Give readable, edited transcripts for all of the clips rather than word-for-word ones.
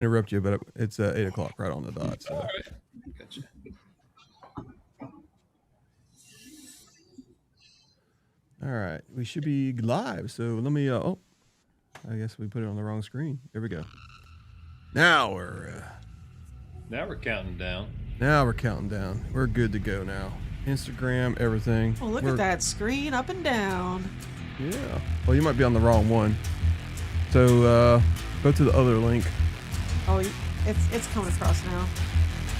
interrupt you, but it's 8 o'clock right on the dot. So. All right. Gotcha. All right, we should be live. So let me. I guess we put it on the wrong screen. Here we go. Now we're counting down. Now we're counting down. We're good to go now. Instagram, everything. Oh, look at that screen up and down. Yeah. Well, you might be on the wrong one. So go to the other link. Oh, it's coming across now.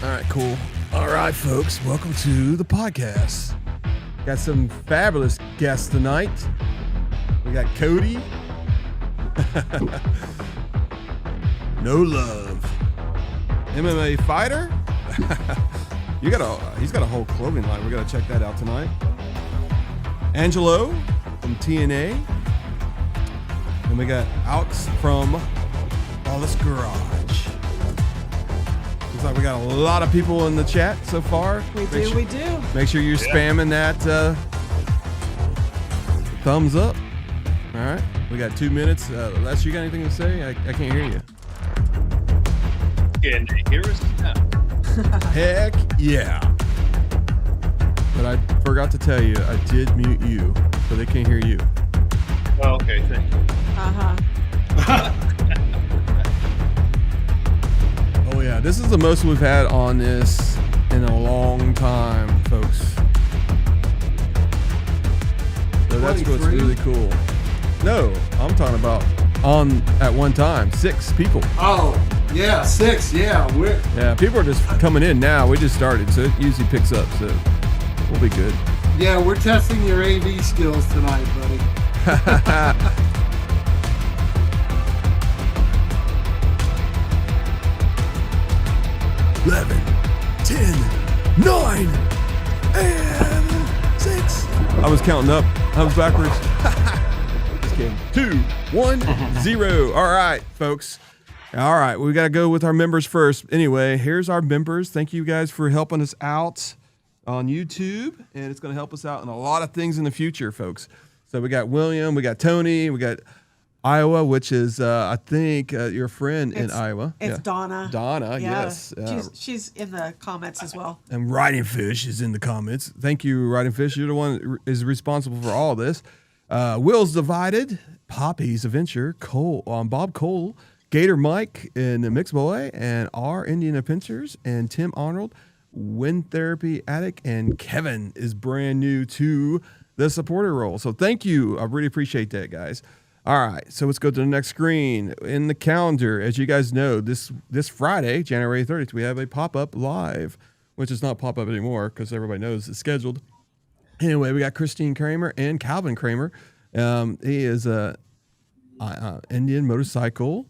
All right, cool. All right, folks, welcome to the podcast. Got some fabulous guests tonight. We got Cody. No love. MMA fighter. He's got a whole clothing line. We got to check that out tonight. Angelo from TNA. And we got Alex from Lawless Garage. Looks like we got a lot of people in the chat so far. We do. Make sure you're spamming that thumbs up. All right. We got 2 minutes. Les, you got anything to say? I can't hear you. Can you hear us now? Heck yeah. But I forgot to tell you, I did mute you, so they can't hear you. Oh, okay, thank you. Oh yeah, this is the most we've had on this in a long time, folks. So that's what's really cool. No, I'm talking about on at one time, 6 people. Oh, yeah, 6. Yeah, people are just coming in now. We just started, so it usually picks up. So we'll be good. Yeah, we're testing your AV skills tonight, buddy. 11, 10, 9, and 6. I was counting up. I was backwards. Just kidding. 2, 1, 0. All right, folks. All right, we got to go with our members first. Anyway, here's our members. Thank you guys for helping us out on YouTube, and it's going to help us out in a lot of things in the future, folks. So we got William, we got Tony, we got Iowa, which is, I think, your friend in Iowa. It's Donna. Donna, yeah. yes. She's in the comments as well. And Riding Fish is in the comments. Thank you, Riding Fish. You're the one that is responsible for all of this. Will's Divided, Poppy's Adventure, Bob Cole, Gator Mike, and the Mix Boy, and R Indian Adventures, and Tim Arnold, Wind Therapy Addict, and Kevin is brand new to the supporter role. So thank you. I really appreciate that, guys. All right, so let's go to the next screen. In the calendar, as you guys know, this Friday, January 30th, we have a pop-up live, which is not pop-up anymore because everybody knows it's scheduled. Anyway, we got Christine Kramer and Calvin Kramer. He is a Indian motorcycle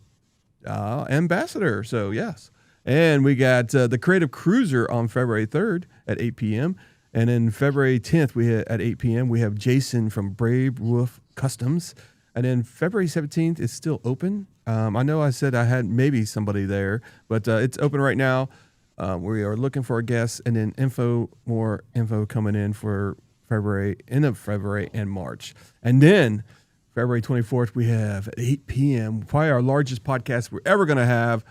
ambassador, so yes. And we got the Creative Cruiser on February 3rd at 8 p.m. And then February 10th, at 8 p.m., we have Jason from Brave Wolf Customs. And then February 17th is still open. I know I said I had maybe somebody there, but it's open right now. We are looking for a guest, and then more info coming in for end of February and March. And then February 24th, we have at 8 p.m., probably our largest podcast we're ever going to have,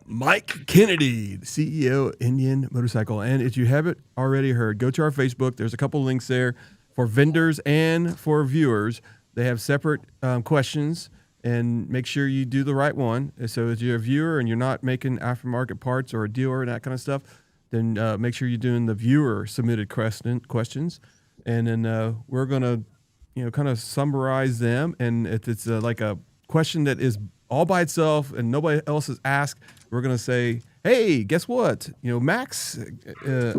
Mike Kennedy, the CEO of Indian Motorcycle. And if you haven't already heard, go to our Facebook. There's a couple links there for vendors and for viewers. They have separate questions, and make sure you do the right one. So if you're a viewer and you're not making aftermarket parts or a dealer and that kind of stuff, then make sure you're doing the viewer submitted questions. And then we're going to, kind of summarize them. And if it's like a question that is all by itself and nobody else has asked, we're going to say, hey, guess what? Max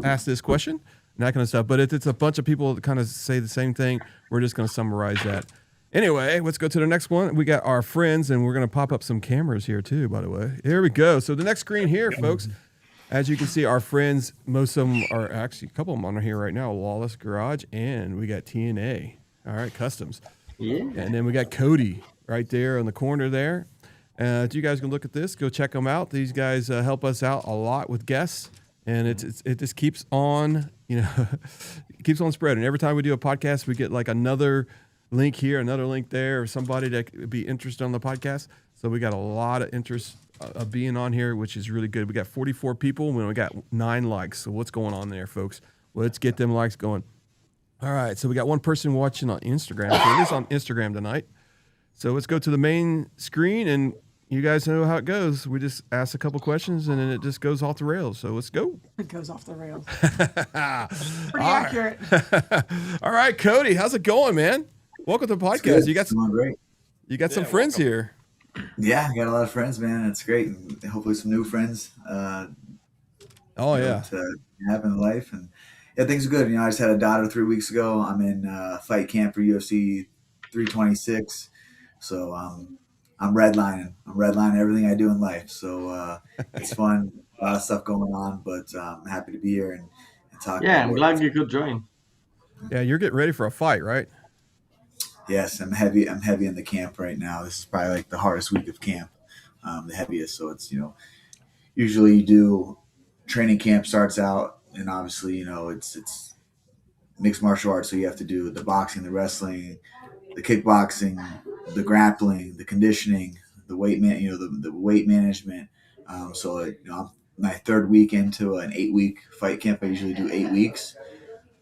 asked this question and that kind of stuff. But if it's a bunch of people that kind of say the same thing, we're just going to summarize that. Anyway, let's go to the next one. We got our friends, and we're going to pop up some cameras here too, by the way. Here we go. So the next screen here, folks, as you can see, our friends, most of them are actually, a couple of them are here right now, Lawless Garage, and we got TNA, all right, Customs. Yeah. And then we got Cody right there in the corner there. If you guys can look at this, go check them out. These guys help us out a lot with guests, and it just keeps on, it keeps on spreading. Every time we do a podcast, we get like another link here, another link there, or somebody that would be interested on the podcast. So we got a lot of interest of being on here, which is really good. We got 44 people and we got 9 likes. So what's going on there, folks? Let's get them likes going. All right. So we got one person watching on Instagram. So it is on Instagram tonight. So let's go to the main screen, and you guys know how it goes. We just ask a couple questions, and then it just goes off the rails. So let's go. It goes off the rails. All Pretty accurate. All right, Cody, how's it going, man? Welcome to the podcast. You got It's going great. You got some friends here. Yeah, I got a lot of friends, man. It's great. And hopefully some new friends. Oh You know, yeah. to have in life, and yeah, things are good. You know, I just had a daughter 3 weeks ago. I'm in fight camp for UFC 326, so I'm redlining. I'm redlining everything I do in life. So it's fun. A lot of stuff going on, but I'm happy to be here and talk. Yeah, about I'm work. glad you could join. Yeah, you're getting ready for a fight, right? Yes, I'm heavy. I'm heavy in the camp right now. This is probably like the hardest week of camp, the heaviest. So it's, you know, usually you do training camp starts out, and obviously, you know, it's mixed martial arts. So you have to do the boxing, the wrestling, the kickboxing, the grappling, the conditioning, the weight the weight management. So you know, I'm my 3rd week into an 8-week fight camp. I usually do 8 weeks.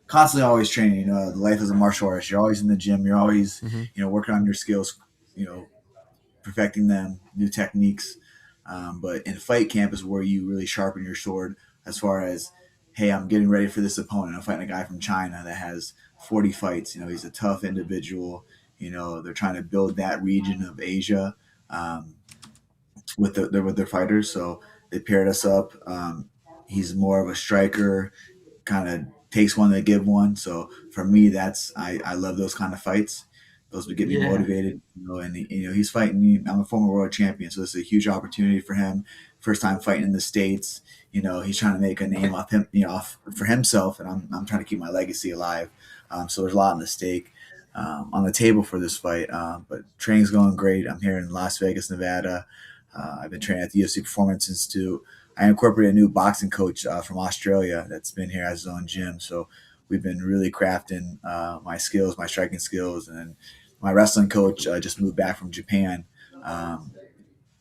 Constantly always training, you know, the life as a martial artist. You're always in the gym. You're always, you know, working on your skills, you know, perfecting them, new techniques. But in fight camp is where you really sharpen your sword as far as, hey, I'm getting ready for this opponent. I'm fighting a guy from China that has 40 fights. You know, he's a tough individual. You know, they're trying to build that region of Asia with their fighters. So they paired us up. He's more of a striker, kind of takes one to give one. So for me, I love those kind of fights. Those would get me motivated, you know. And you know, he's fighting. I'm a former world champion, so this is a huge opportunity for him. First time fighting in the States. You know, he's trying to make a name off him, you know, for himself, and I'm trying to keep my legacy alive. So there's a lot on the stake, on the table for this fight. But training's going great. I'm here in Las Vegas, Nevada. I've been training at the UFC Performance Institute. I incorporated a new boxing coach from Australia that's been here as his own gym. So we've been really crafting my skills, my striking skills. And then my wrestling coach just moved back from Japan.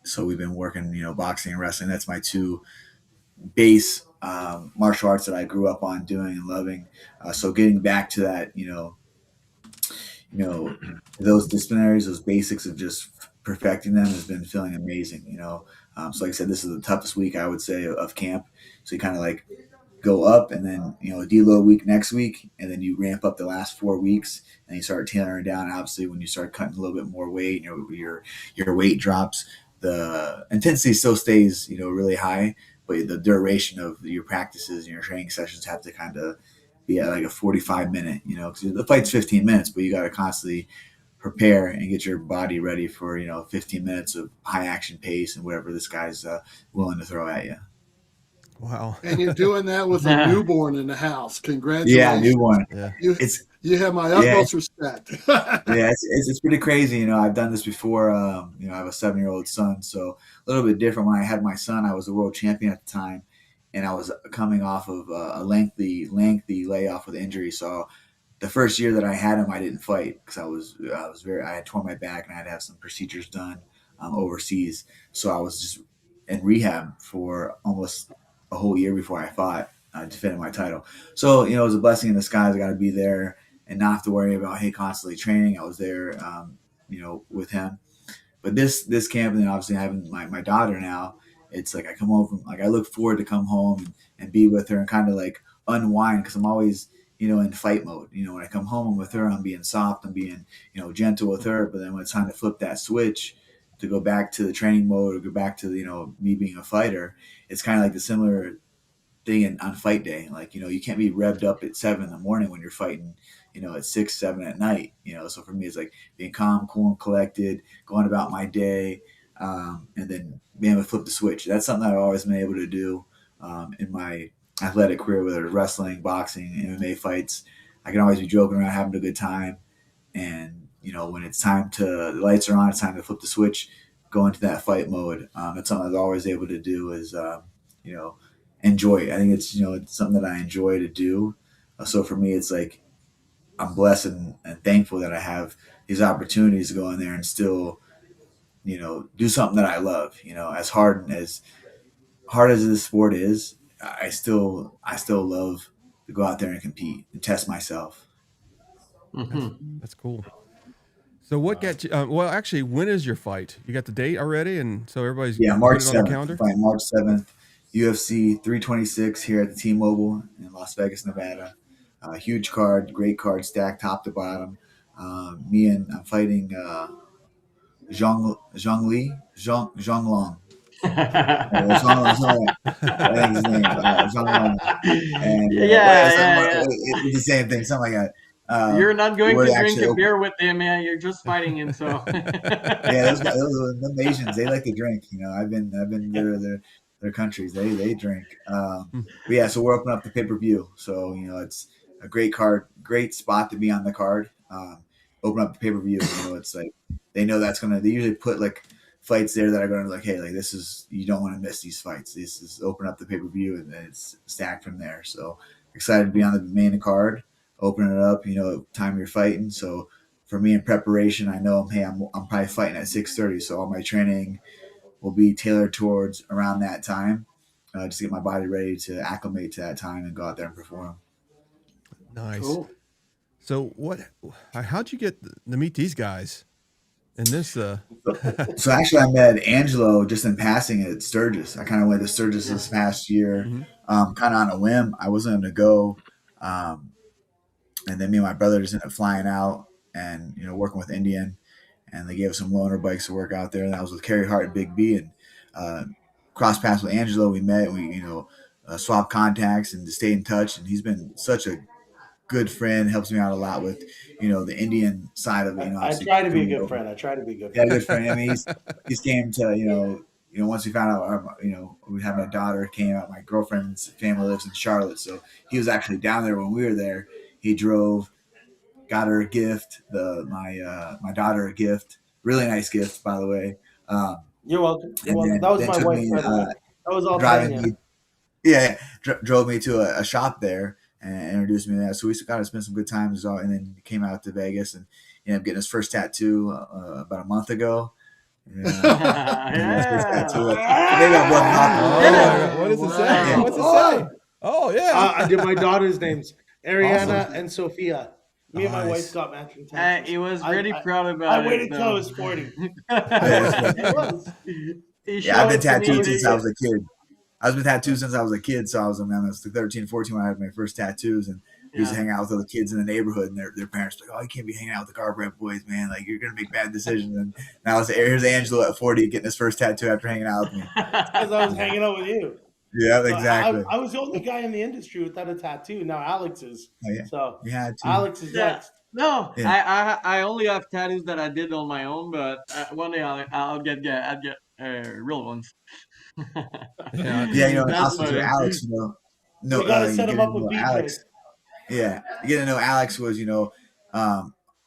So we've been working, you know, boxing and wrestling. That's my 2 base martial arts that I grew up on doing and loving. So getting back to that, you know, those disciplinaries, those basics of just perfecting them has been feeling amazing, you know. So like I said, this is the toughest week, I would say, of camp. So you kind of like go up, and then, you know, deload week next week, and then you ramp up the last 4 weeks, and you start tailoring down. Obviously, when you start cutting a little bit more weight, you know, your weight drops. The intensity still stays, you know, really high, but the duration of your practices and your training sessions have to kind of be at like a 45-minute, you know, because the fight's 15 minutes, but you got to constantly prepare and get your body ready for, you know, 15 minutes of high action pace and whatever this guy's willing to throw at you. Wow. And you're doing that with a newborn in the house. Congratulations. Yeah, newborn. Yeah. You have my utmost respect. Yeah, it's pretty crazy. You know, I've done this before. You know, I have a 7-year-old son, so a little bit different. When I had my son, I was a world champion at the time, and I was coming off of a lengthy layoff with injury. So the first year that I had him, I didn't fight because I had torn my back and I had to have some procedures done overseas. So I was just in rehab for almost a whole year before I fought, defending my title. So, you know, it was a blessing in disguise. I got to be there and not have to worry about, hey, constantly training. I was there, you know, with him. But this camp, and then obviously having my daughter now, it's like I come home from, like, I look forward to come home and be with her and kind of like unwind, because I'm always, you know, in fight mode. You know, when I come home, I'm with her, I'm being soft, I'm being, you know, gentle with her. But then when it's time to flip that switch to go back to the training mode or go back to, you know, me being a fighter, it's kind of like the similar thing on fight day. Like, you know, you can't be revved up at 7 in the morning when you're fighting, you know, at 6, 7 at night, you know. So for me, it's like being calm, cool, and collected, going about my day, and then being able to flip the switch. That's something that I've always been able to do in my athletic career, whether it's wrestling, boxing, MMA fights. I can always be joking around, having a good time. And, you know, when it's time to, the lights are on, it's time to flip the switch, go into that fight mode. That's something I was always able to do, is, you know, enjoy it. I think it's, you know, it's something that I enjoy to do. So for me, it's like, I'm blessed and thankful that I have these opportunities to go in there and still, do something that I love. As hard as this sport is, I still love to go out there and compete and test myself. That's cool. So what got you? Well, actually, when is your fight? You got the date already, and so everybody's March put it on the 7th. calendar. Fight March 7th, UFC 326 here at the T-Mobile in Las Vegas, Nevada. Huge card, great card, stacked top to bottom. I'm fighting Zhang Long. I think his name Zhang Long. And it's the same thing, something like that. You're not going to drink a beer with him, man. You're just fighting him. So yeah, those Asians, they like to drink. I've been to their countries. They drink. But yeah, so we're opening up the pay-per-view. So it's a great card, great spot to be on the card. Open up the pay-per-view. It's like they know that's gonna. They usually put like fights there that are going to like, hey, like this is, you don't want to miss these fights. This is open up the pay-per-view and then it's stacked from there. So excited to be on the main card, open it up, time you're fighting. So for me in preparation, I know, hey, I'm probably fighting at 6:30. So all my training will be tailored towards around that time, just to get my body ready to acclimate to that time and go out there and perform. Nice. cool. So how'd you get to meet these guys in this? So actually, I met Angelo just in passing at Sturgis. I kind of went to Sturgis this past year, kind of on a whim. I wasn't going to go, and then me and my brother just ended up flying out and working with Indian, and they gave us some loaner bikes to work out there. And I was with Kerry Hart and Big B, and cross paths with Angelo. We met, we swapped contacts and to stay in touch. And he's been such a good friend, helps me out a lot with the Indian side of it. I try to be a good friend. Yeah, good friend. I mean, he's came to once we found out we had a daughter came out. My girlfriend's family lives in Charlotte, so he was actually down there when we were there. He drove, got her a gift, my daughter a gift, really nice gift, by the way. You're welcome. That was my wife. That was all driving me. Drove me to a shop there and introduced me to that. So we got to spend some good times, and then he came out to Vegas and ended up getting his first tattoo about a month ago. What does it say? What's it say? Oh yeah. I did my daughter's names, Ariana and Sophia. Me and my wife got matching tattoos. He was really proud about it. I waited till I was 40. It was. I've been tattooed since I was a kid. I've been tattooed since I was a kid, so I was 13, 14 when I had my first tattoos, and we used to hang out with other kids in the neighborhood, and their parents were like, "Oh, you can't be hanging out with the Garbrandt boys, man. Like you're gonna make bad decisions." And now here's Angelo at 40 getting his first tattoo after hanging out with me. Because I was hanging out with you. Yeah, exactly. I was the only guy in the industry without a tattoo. Now Alex is. Oh, yeah. So you had to. Alex is next. No, I only have tattoos that I did on my own, but one day I'll get real ones. Also to Alex, you gotta set him up with Alex. Yeah, getting to know Alex was,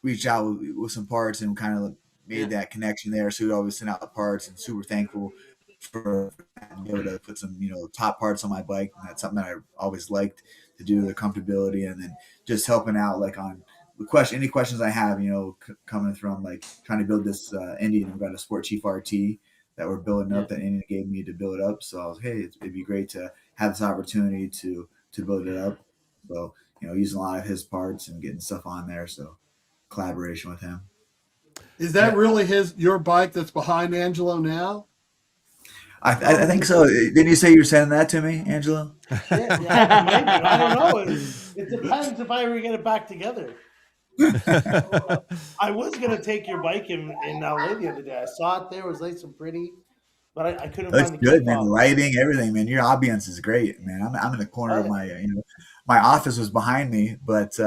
reached out with some parts and kind of made that connection there. So we'd always send out the parts, and super thankful for being able to put some, top parts on my bike. And that's something that I always liked to do, the comfortability, and then just helping out like on any questions I have, coming from like trying to build this Indian. We've got a Sport Chief RT that we're building up that Indian gave me to build up. So I was, hey, it'd be great to have this opportunity to build it up. So, using a lot of his parts and getting stuff on there. So collaboration with him. Is that really your bike that's behind Angelo now? I think so. Didn't you say you were sending that to me, Angelo? Yeah, maybe. I don't know. It depends if I ever get it back together. I was going to take your bike in LA the other day. I saw it there. It was nice and pretty, but I couldn't find the good, man. Lighting, everything, man. Your ambience is great, man. I'm in the corner of my, my office was behind me, but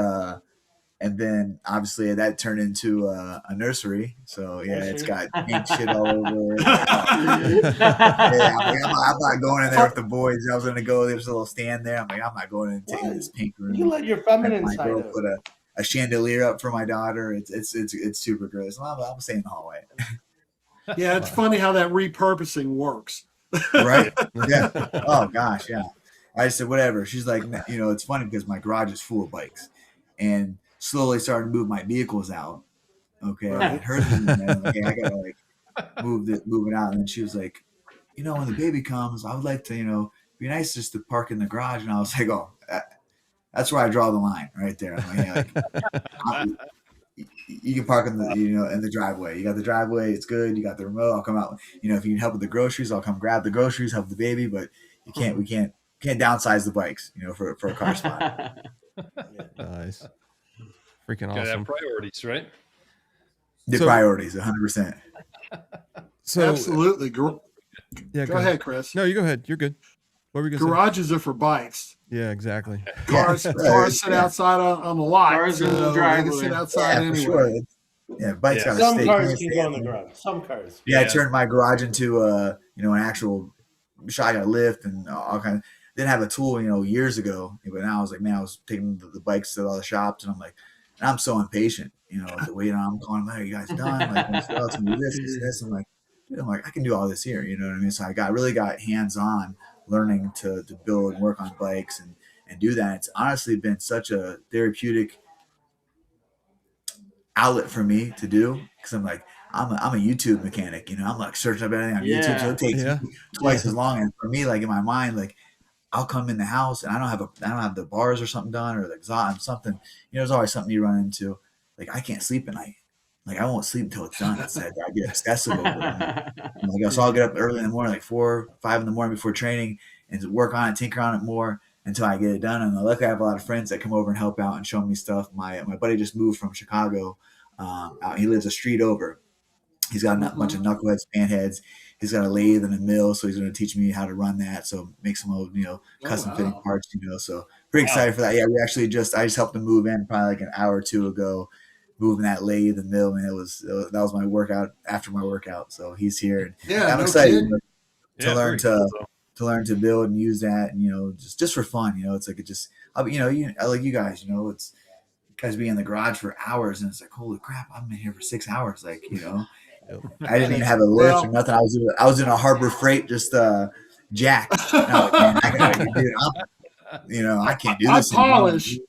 and then obviously that turned into a nursery. So it's got pink shit all over. I'm not going in there with the boys. I was going to go. There's a little stand there. I'm like, I'm not going in and taking this pink room. You let your feminine side out. Put a chandelier up for my daughter. It's super gross. I'm staying in the hallway. Yeah, it's funny how that repurposing works. Right? Yeah. Oh gosh, yeah. I said whatever. She's like, it's funny because my garage is full of bikes, and slowly started to move my vehicles out. Okay, hers. Okay, I gotta moved it out, and then she was like, when the baby comes, I would like to, be nice just to park in the garage. And I was like, oh, that's where I draw the line right there. I'm like, you can park in the in the driveway. You got the driveway, it's good. You got the remote. I'll come out. If you need help with the groceries, I'll come grab the groceries, help the baby. But we can't downsize the bikes, for a car spot. Nice. Freaking Gotta awesome. have priorities, right? The So- priorities, 100%. So Absolutely. yeah, Go ahead, Chris. No, you go ahead. You're good. What were we gonna Garages are for bikes. say? Yeah, exactly. Cars sit outside on the lot. Cars in the so they can driveway. sit outside Yeah, anyway. for sure. Yeah, bikes Yeah. gotta Some stay. cars can't can stay go in the up. garage. Some cars. Yeah, I Yeah. turned my garage into an actual shop. I got a lift and all kind of. Didn't have a tool, years ago. But now I was like, man, I was taking the bikes to all the shops, and I'm like, and I'm so impatient, the way I'm calling, hey, you guys done? Like, let's do this. I'm like, dude, I can do all this here. You know what I mean? So I really got hands on learning to build and work on bikes and do that. It's honestly been such a therapeutic outlet for me to do, because I'm like, I'm a YouTube mechanic, I'm like searching up everything on YouTube, so it takes Yeah. me twice as long. And for me, like in my mind, like I'll come in the house and I don't have the bars or something done, or the exhaust something. There's always something you run into. Like I can't sleep at night. Like I won't sleep until it's done. It's like I get obsessive over it. So I'll get up early in the morning, like 4, 5 in the morning before training, and to work on it, tinker on it more until I get it done. And luckily, I have a lot of friends that come over and help out and show me stuff. My buddy just moved from Chicago. He lives a street over. He's got a bunch of knuckleheads, panheads. He's got a lathe and a mill, so he's going to teach me how to run that. So make some old, custom fitting parts, So pretty excited for that. Yeah, I just helped him move in probably like an hour or two ago, moving that lathe and mill. And that was my workout after my workout. So he's here, and Yeah, I'm no excited kidding. to learn very cool, though. to learn to build and use that, and just for fun. It's like I like you guys. It's you guys be in the garage for hours, and it's like, holy crap, I'm in here for 6 hours. Like I didn't even have a lift or nothing. I was in a Harbor Freight, just jack. No, man, I can't do I this. polish.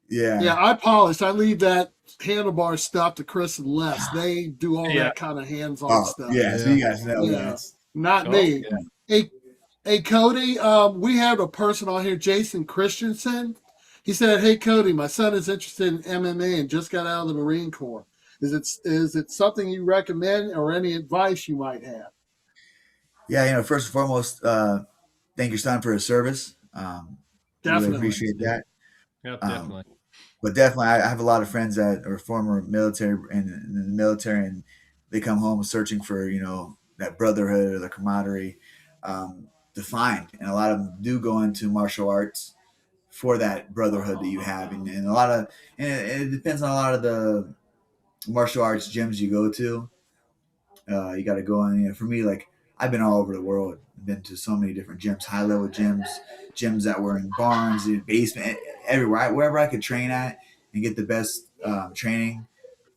Yeah. Yeah, I polish. I leave that handlebar stuff to Chris and Les. They do all that kind of hands-on stuff. Yeah. So you guys know. Yeah. Not Oh, me. yeah. Hey, Cody, we have a person on here, Jason Christensen. He said, hey, Cody, my son is interested in MMA and just got out of the Marine Corps. Is it something you recommend or any advice you might have? Yeah, first and foremost, thank your son for his service. Definitely. Really appreciate that. Yeah, definitely. But definitely, I have a lot of friends that are former military and in the military, and they come home searching for that brotherhood or the camaraderie to find, and a lot of them do go into martial arts for that brotherhood that you have, and it depends on a lot of the martial arts gyms you go to. You got to go in. For me, like I've been all over the world. I've been to so many different gyms, high level gyms that were in barns, in basement, everywhere, wherever I could train at and get the best training,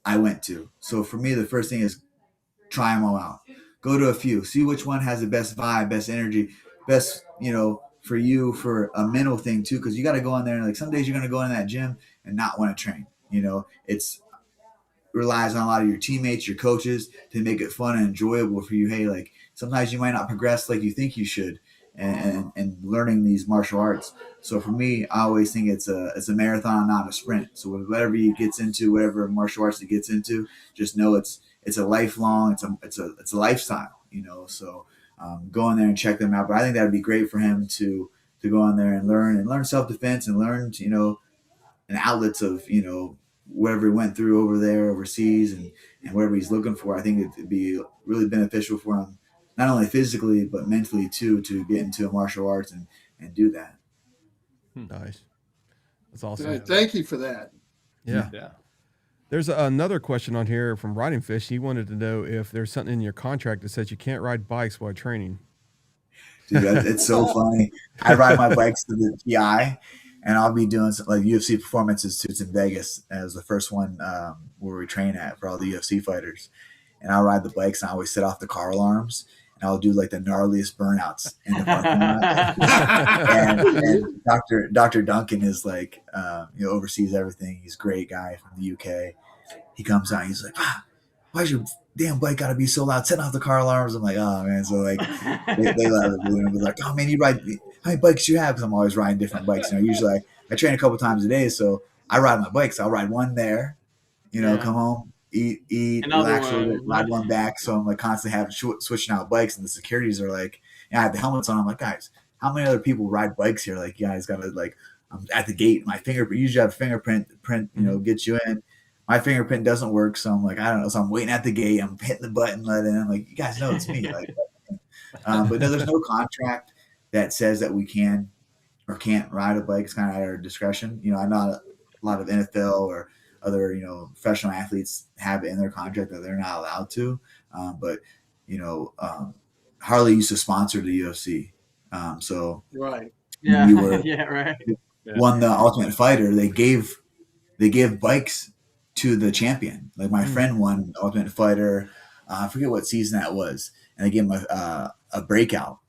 I went to. So for me, the first thing is try them all out. Go to a few, see which one has the best vibe, best energy, best, for you, for a mental thing too, because you got to go in there and like some days you're going to go in that gym and not want to train. It's relies on a lot of your teammates, your coaches to make it fun and enjoyable for you. Hey, like sometimes you might not progress like you think you should, and learning these martial arts. So for me, I always think it's a marathon, not a sprint. So whatever he gets into, whatever martial arts he gets into, just know it's a lifelong, it's a lifestyle, So go in there and check them out. But I think that would be great for him to go in there and learn self-defense and learn, an outlets of, whatever he went through over there overseas and whatever he's looking for. I think it'd be really beneficial for him, not only physically, but mentally too, to get into a martial arts and do that. Nice. That's awesome. Hey, thank you for that. Yeah. Yeah. There's another question on here from Riding Fish. He wanted to know if there's something in your contract that says you can't ride bikes while training. Dude, it's so funny. I ride my bikes to the TI, and I'll be doing some, like UFC performances too. It's in Vegas as the first one where we train at for all the UFC fighters. And I'll ride the bikes, and I always set off the car alarms, and I'll do like the gnarliest burnouts in the parking lot. and Dr. Duncan is like, oversees everything. He's a great guy from the UK. He comes out, he's like, why's your damn bike gotta be so loud? Setting off the car alarms. I'm like, oh man. So like they love it. They're like, oh man, you ride, how many bikes do you have? Because I'm always riding different bikes. Usually I train a couple times a day, so I ride my bikes. I'll ride one there, come home, eat, Another relax a little bit, one. ride one back. So I'm like constantly having switching out bikes, and the securities are like, I have the helmets on. I'm like, guys, how many other people ride bikes here? Like, you guys gotta like, I'm at the gate. My fingerprint, usually have a fingerprint, gets you in. My fingerprint doesn't work, so I'm like, I don't know. So I'm waiting at the gate. I'm hitting the button, let in. I'm like, you guys know it's me. Like, but no, there's no contract that says that we can or can't ride a bike. It's kind of at our discretion. I know a lot of NFL or other, professional athletes have it in their contract that they're not allowed to. But Harley used to sponsor the UFC. So Right. Yeah. we were Yeah. Right. won the Ultimate Fighter. They gave bikes to the champion. Like my friend won Ultimate Fighter. I forget what season that was, and they gave him a breakout.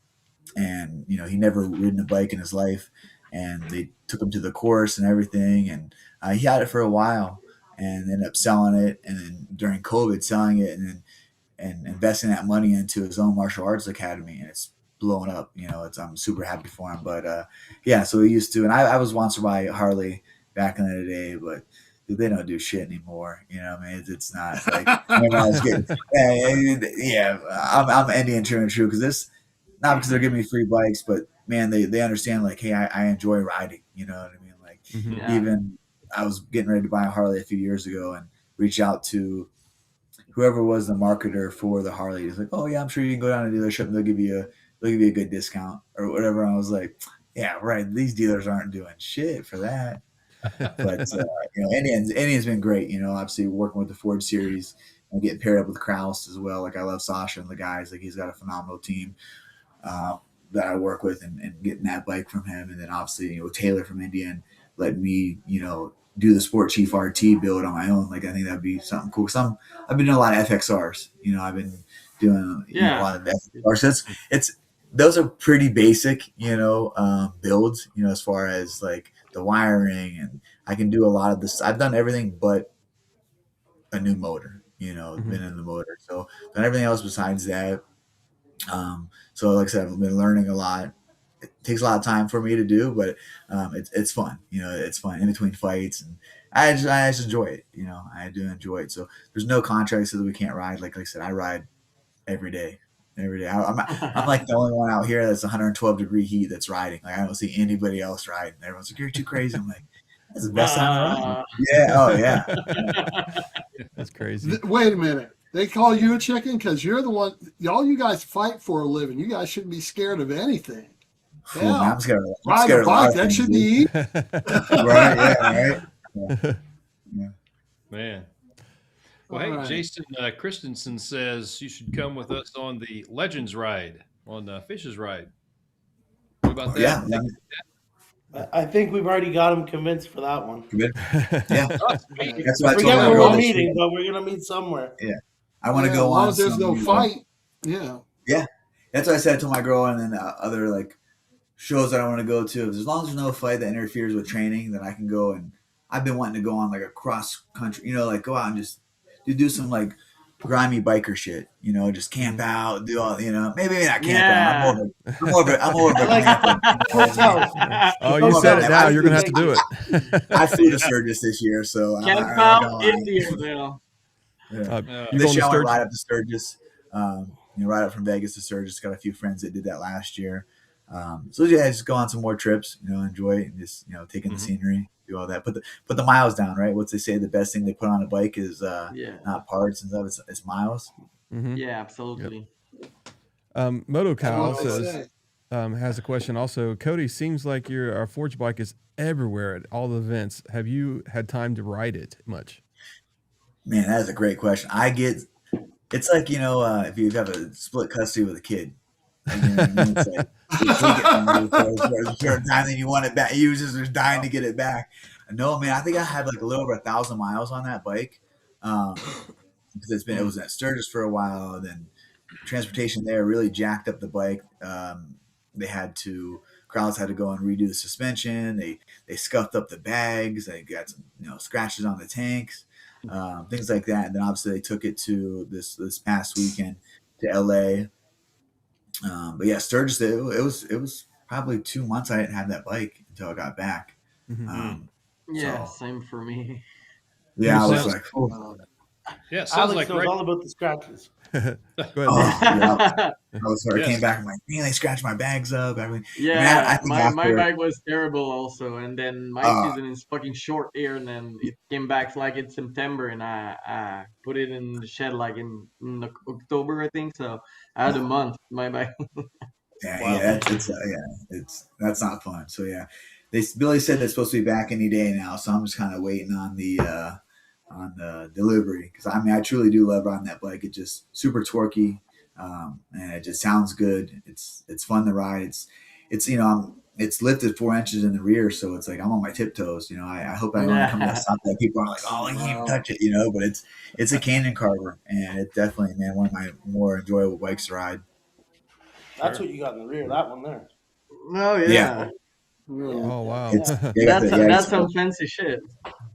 And he never ridden a bike in his life, and they took him to the course and everything, and he had it for a while, and ended up selling it, and then during COVID selling it, and investing that money into his own martial arts academy, and it's blowing up. I'm super happy for him. But so he used to, and I was sponsored by Harley back in the day, but they don't do shit anymore. I mean, it's not like when I was getting, I'm Indian true and true, because this, not because they're giving me free bikes, but man, they understand, like, hey, I enjoy riding. You know what I mean? Like, Yeah. even I was getting ready to buy a Harley a few years ago and reach out to whoever was the marketer for the Harley. He's like, oh yeah, I'm sure you can go down to the dealership and they'll give you a good discount or whatever. And I was like, yeah, right. These dealers aren't doing shit for that. But Indian's been great. Obviously working with the Ford series and getting paired up with Kraus as well. Like, I love Sasha and the guys. Like, he's got a phenomenal team that I work with, and getting that bike from him. And then obviously, Taylor from Indian letting me, do the Sport Chief RT build on my own. Like, I think that'd be something cool. Cause I've been doing a lot of FXRs. I've been doing a lot of FXRs. So those are pretty basic, builds, as far as like the wiring, and I can do a lot of this. I've done everything but a new motor, been in the motor. So done everything else besides that. So like I said, I've been learning a lot. It takes a lot of time for me to do, but it's fun. It's fun in between fights, and I just enjoy it. I do enjoy it. So there's no contract that says we can't ride. Like I said, I ride every day. I'm like the only one out here that's 112-degree heat that's riding. Like, I don't see anybody else riding. Everyone's like, you're too crazy. I'm like, that's the best time I ride. Yeah. Oh yeah. That's crazy. Wait a minute. They call you a chicken because you're the one. All you guys fight for a living. You guys shouldn't be scared of anything. Ooh, man, I'm scared. Ride a bike, that should be easy. Right. Yeah. Right. Yeah. Man. Well, hey, All right. Jason Christensen says you should come with us on the Legends ride, on Fish's ride. What about that? Yeah. I think we've already got him convinced for that one. Good. Yeah. That's what I told Forget my where girl we're this meeting, week. but we're gonna meet somewhere. Yeah. I want to As go long on. as there's no fight. Yeah. Yeah. That's what I said to my girl, and then other like shows that I want to go to. As long as there's no fight that interferes with training, then I can go. And I've been wanting to go on like a cross country, like go out and just do some like grimy biker shit, just camp out, do all, maybe not camp out. I'm more of a Like camper. hotels. Oh, you said it now. You're going to have to do it. I flew to Sturgis this year, so Camp I out in the hotel. You this going year to I went Sturgis? right up to Sturgis, right up from Vegas to Sturgis. Got a few friends that did that last year. So yeah, just go on some more trips, enjoy it, and just taking the scenery, do all that. Put the miles down, right? What they say, the best thing they put on a bike is not parts and stuff. It's miles. Mm-hmm. Yeah, absolutely. Moto Kyle That's what they says say. has a question also. Cody, seems like our Forge bike is everywhere at all the events. Have you had time to ride it much? Man, that is a great question. It's like if you have a split custody with a kid. It's like you take it from you for a certain time, then you want it back. You just dying to get it back. No, man, I think I had like a little over 1,000 miles on that bike, because it was at Sturgis for a while. Then transportation there really jacked up the bike. Crowds had to go and redo the suspension. They scuffed up the bags. They got some scratches on the tanks. things like that. And then obviously they took it to this past weekend to LA. But yeah, Sturgis, it was probably 2 months I didn't have that bike until I got back. Mhm. Yeah, So same for me. yeah, I was Sounds- like, oh, Yeah, sounds Alex like knows right. all about the scratches. Go ahead. oh Liz. yeah. I Yes. came back. I'm like, man, they scratched my bags up. I mean, Yeah, I think my after, bike was terrible also, and then my season is fucking short here, and then it came back like in September, and I put it in the shed like in October, I think. So I had a month. My bike. yeah, that's not fun. So yeah, Billy said they're supposed to be back any day now. So I'm just kind of waiting on the delivery, because I mean I truly do love riding that bike. It's just super torquey, and it just sounds good. It's fun to ride. It's it's lifted 4 inches in the rear, so it's like I'm on my tiptoes. I hope I don't come to stop that. People are like, oh, you can't touch it, but it's a canyon carver, and it's definitely, man, one of my more enjoyable bikes to ride. That's what you got in the rear. That one there. Oh Yeah. yeah, Oh wow. that's some fancy shit.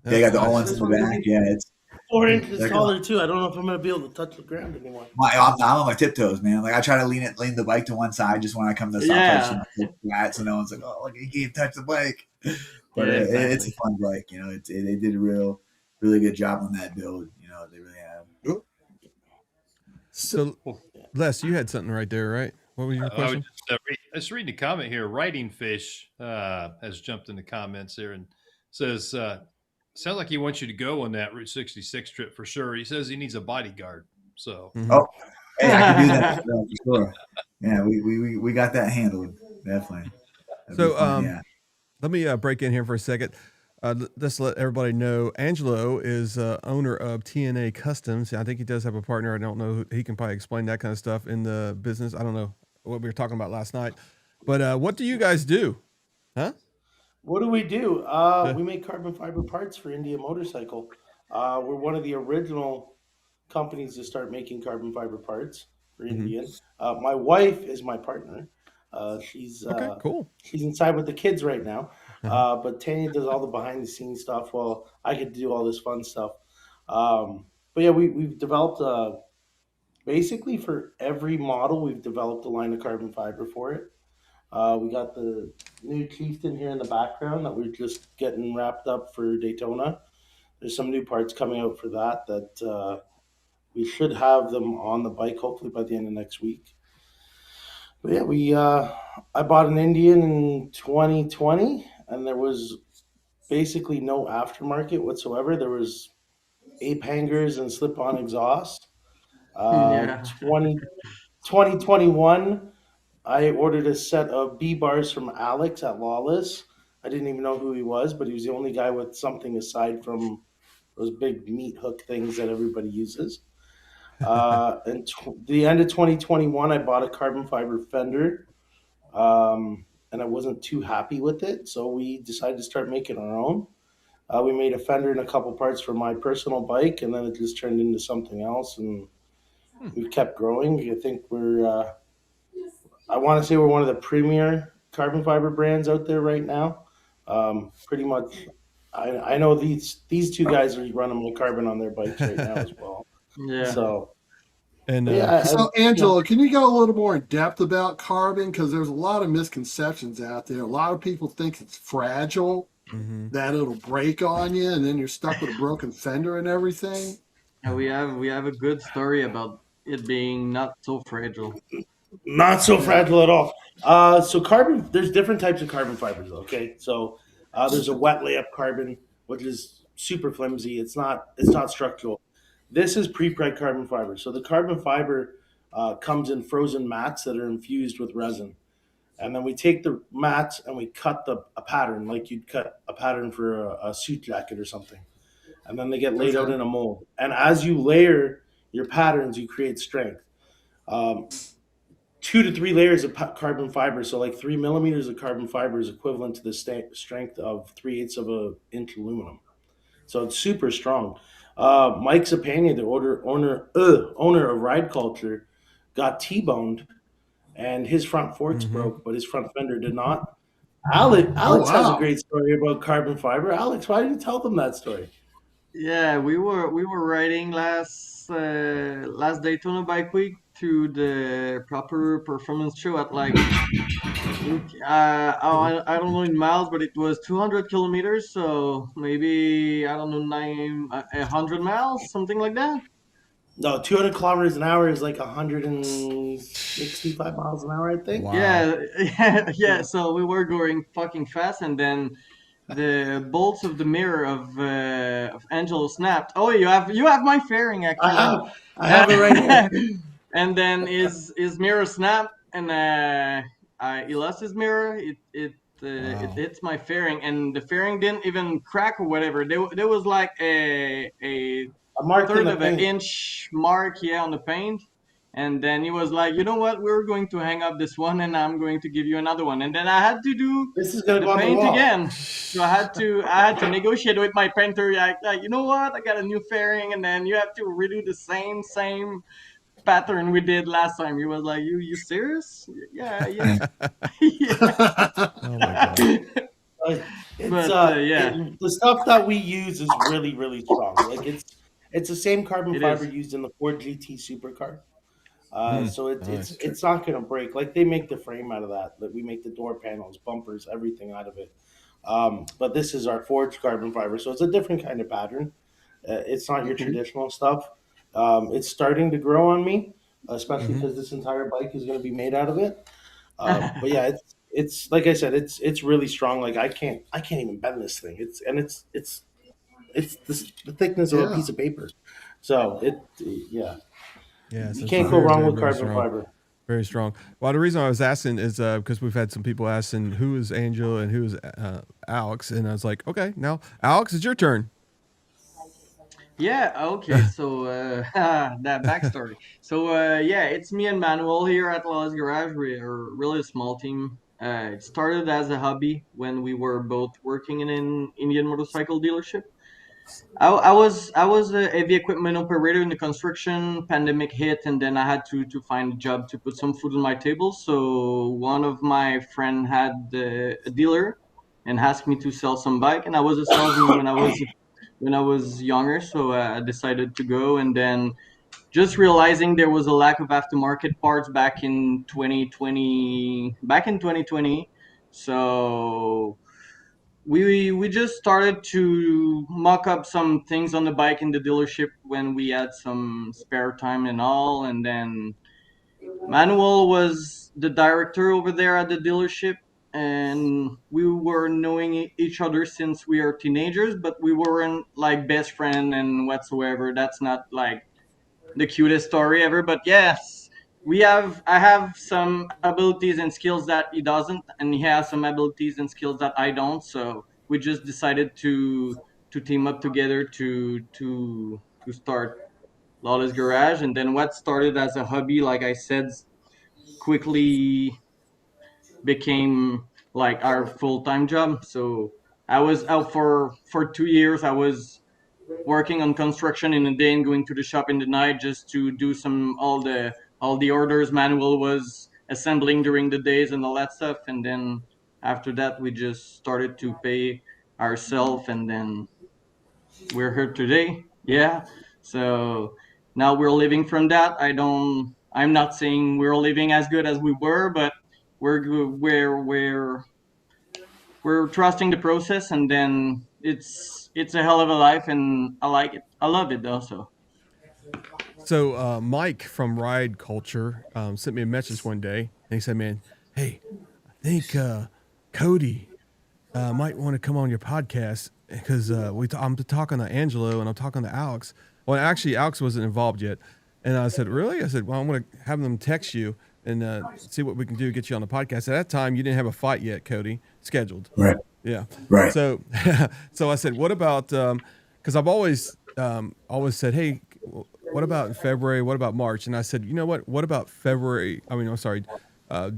They got the Nice. all-ins in the back. Yeah, it's 4 inches Like- taller too. I don't know if I'm gonna be able to touch the ground anymore. I'm on my tiptoes, man. Like I try to lean the bike to one side just when I come to the Yeah. stoplight, so no one's like, "Oh, look, you can't touch the bike." But Yeah, it's a exactly. fun bike. They did a really good job on that build. They really have. So, Les, you had something right there, right? What was your I was question? just reading a comment here. Writing Fish has jumped in the comments here and says, sounds like he wants you to go on that Route 66 trip for sure. He says he needs a bodyguard. So Mhm. Oh, hey, I can do that for sure. Yeah, we got that handled, definitely. That'd So, be fun, yeah. let me break in here for a second. Just let everybody know, Angelo is owner of TNA Customs. I think he does have a partner. I don't know. He can probably explain that kind of stuff in the business. I don't know what we were talking about last night. But what do you guys do? Huh? What do? We make carbon fiber parts for India Motorcycle. We're one of the original companies to start making carbon fiber parts for Indian. My wife is my partner. She's Okay, cool. she's inside with the kids right now. But Tanya does all the behind the scenes stuff while I get to do all this fun stuff. But yeah, we've developed basically for every model, we've developed a line of carbon fiber for it. We got the new Chieftain here in the background that we're just getting wrapped up for Daytona. There's some new parts coming out for that we should have them on the bike hopefully by the end of next week. But yeah, I bought an Indian in 2020, and there was basically no aftermarket whatsoever. There was ape hangers and slip-on exhaust. Yeah. 2021, I ordered a set of B bars from Alex at Lawless. I didn't even know who he was, but he was the only guy with something aside from those big meat hook things that everybody uses. The end of 2021, I bought a carbon fiber fender, and I wasn't too happy with it, so we decided to start making our own. We made a fender and a couple parts for my personal bike, and then it just turned into something else, and we've kept growing. I think I want to say we're one of the premier carbon fiber brands out there right now. Pretty much, I know these two guys are running my carbon on their bikes right now as well. Yeah. So And yeah, So, Angelo, can you go a little more in depth about carbon? Because there's a lot of misconceptions out there. A lot of people think it's fragile, that it'll break on you, and then you're stuck with a broken fender and everything. And we have a good story about it being not so fragile. not so fragile at all. So carbon, there's different types of carbon fibers. Okay, so there's a wet layup carbon, which is super flimsy. It's not structural. This is pre-preg carbon fiber. So the carbon fiber comes in frozen mats that are infused with resin, and then we take the mats and we cut a pattern, like you'd cut a pattern for a suit jacket or something, and then they get laid out in a mold. And as you layer your patterns, you create strength. 2 to 3 layers of carbon fiber, so like 3 millimeters of carbon fiber is equivalent to the strength of 3/8 of an inch aluminum. So it's super strong. Mike Zapania, the owner of Ride Culture, got T-boned, and his front forks broke, but his front fender did not. Alex has a great story about carbon fiber. Alex, why did you tell them that story? Yeah, we were riding last Daytona Bike Week to the proper performance show at like I don't know in miles, but it was 200 kilometers, so maybe I don't know 100 miles, something like that. No, 200 kilometers an hour is like 165 miles an hour, I think. Wow. Yeah, yeah, yeah. So we were going fucking fast, and then the bolts of the mirror of Angelo snapped. Oh, you have my fairing I actually. have, I have it right here. And then his mirror snapped, and he lost his mirror. It Wow. hits my fairing, and the fairing didn't even crack or whatever. There was like a A mark in third the of an paint. inch mark, yeah, on the paint. And then he was like, you know what? We're going to hang up this one, and I'm going to give you another one. And then I had to do This is gonna the go on the paint wall. again. So I had to negotiate with my painter. Like, you know what? I got a new fairing, and then you have to redo the same pattern we did last time. He was like, you serious? Yeah, yeah. Yeah. Oh my god. It's Yeah, the stuff that we use is really really strong. Like it's the same carbon it fiber is. used in the Ford GT supercar. Mm, So it's it's nice. it's not gonna break. Like they make the frame out of that. Like we make the door panels, bumpers, everything out of it. But this is our forged carbon fiber, so it's a different kind of pattern. It's not your Okay. traditional stuff. It's starting to grow on me, especially Hmm. because this entire bike is going to be made out of it. But yeah, it's like I said, it's really strong. Like I can't even bend this thing. It's the thickness of a Yeah. piece of paper. So yeah, Yeah, you so it's can't go very, wrong very, with very carbon strong. fiber. Very strong. Well, the reason I was asking is because we've had some people asking who is Angel and who is Alex, and I was like, okay, now Alex, it's your turn. Yeah, okay. So that backstory. So yeah, it's me and Manuel here at Lawless Garage. We're really a small team. It started as a hobby when we were both working in an Indian motorcycle dealership. I was a heavy equipment operator in the construction. Pandemic hit, and then I had to find a job to put some food on my table. So one of my friend had a dealer and asked me to sell some bike, and I was a salesman when I was younger. So I decided to go, and then just realizing there was a lack of aftermarket parts back in 2020. So we just started to mock up some things on the bike in the dealership when we had some spare time and all. And then Manuel was the director over there at the dealership, and we were knowing each other since we are teenagers, but we weren't like best friend and whatsoever. That's not like the cutest story ever, but yes, I have some abilities and skills that he doesn't, and he has some abilities and skills that I don't. So we just decided to team up together to start Lawless Garage. And then what started as a hobby, like I said, quickly became like our full-time job. So I was out for 2 years. I was working on construction in the day and going to the shop in the night just to do some all the orders. Manuel was assembling during the days and all that stuff. And then after that we just started to pay ourselves, and then we're here today. Yeah. So now we're living from that. I'm not saying we're living as good as we were, but we're trusting the process, and then it's a hell of a life, and I like it. I love it also. So Mike from Ride Culture sent me a message one day, and he said, "Man, hey, I think Cody might want to come on your podcast because I'm talking to Angelo and I'm talking to Alex. Well, actually, Alex wasn't involved yet, and I said, really? I said, well, I'm going to have them text you and see what we can do to get you on the podcast. At that time, you didn't have a fight yet, Cody, scheduled. Right. Yeah. Right. So, so I said, what about? Because I've always said, hey, what about in February? What about March? And I said, you know what? What about February? I mean, I'm sorry, uh,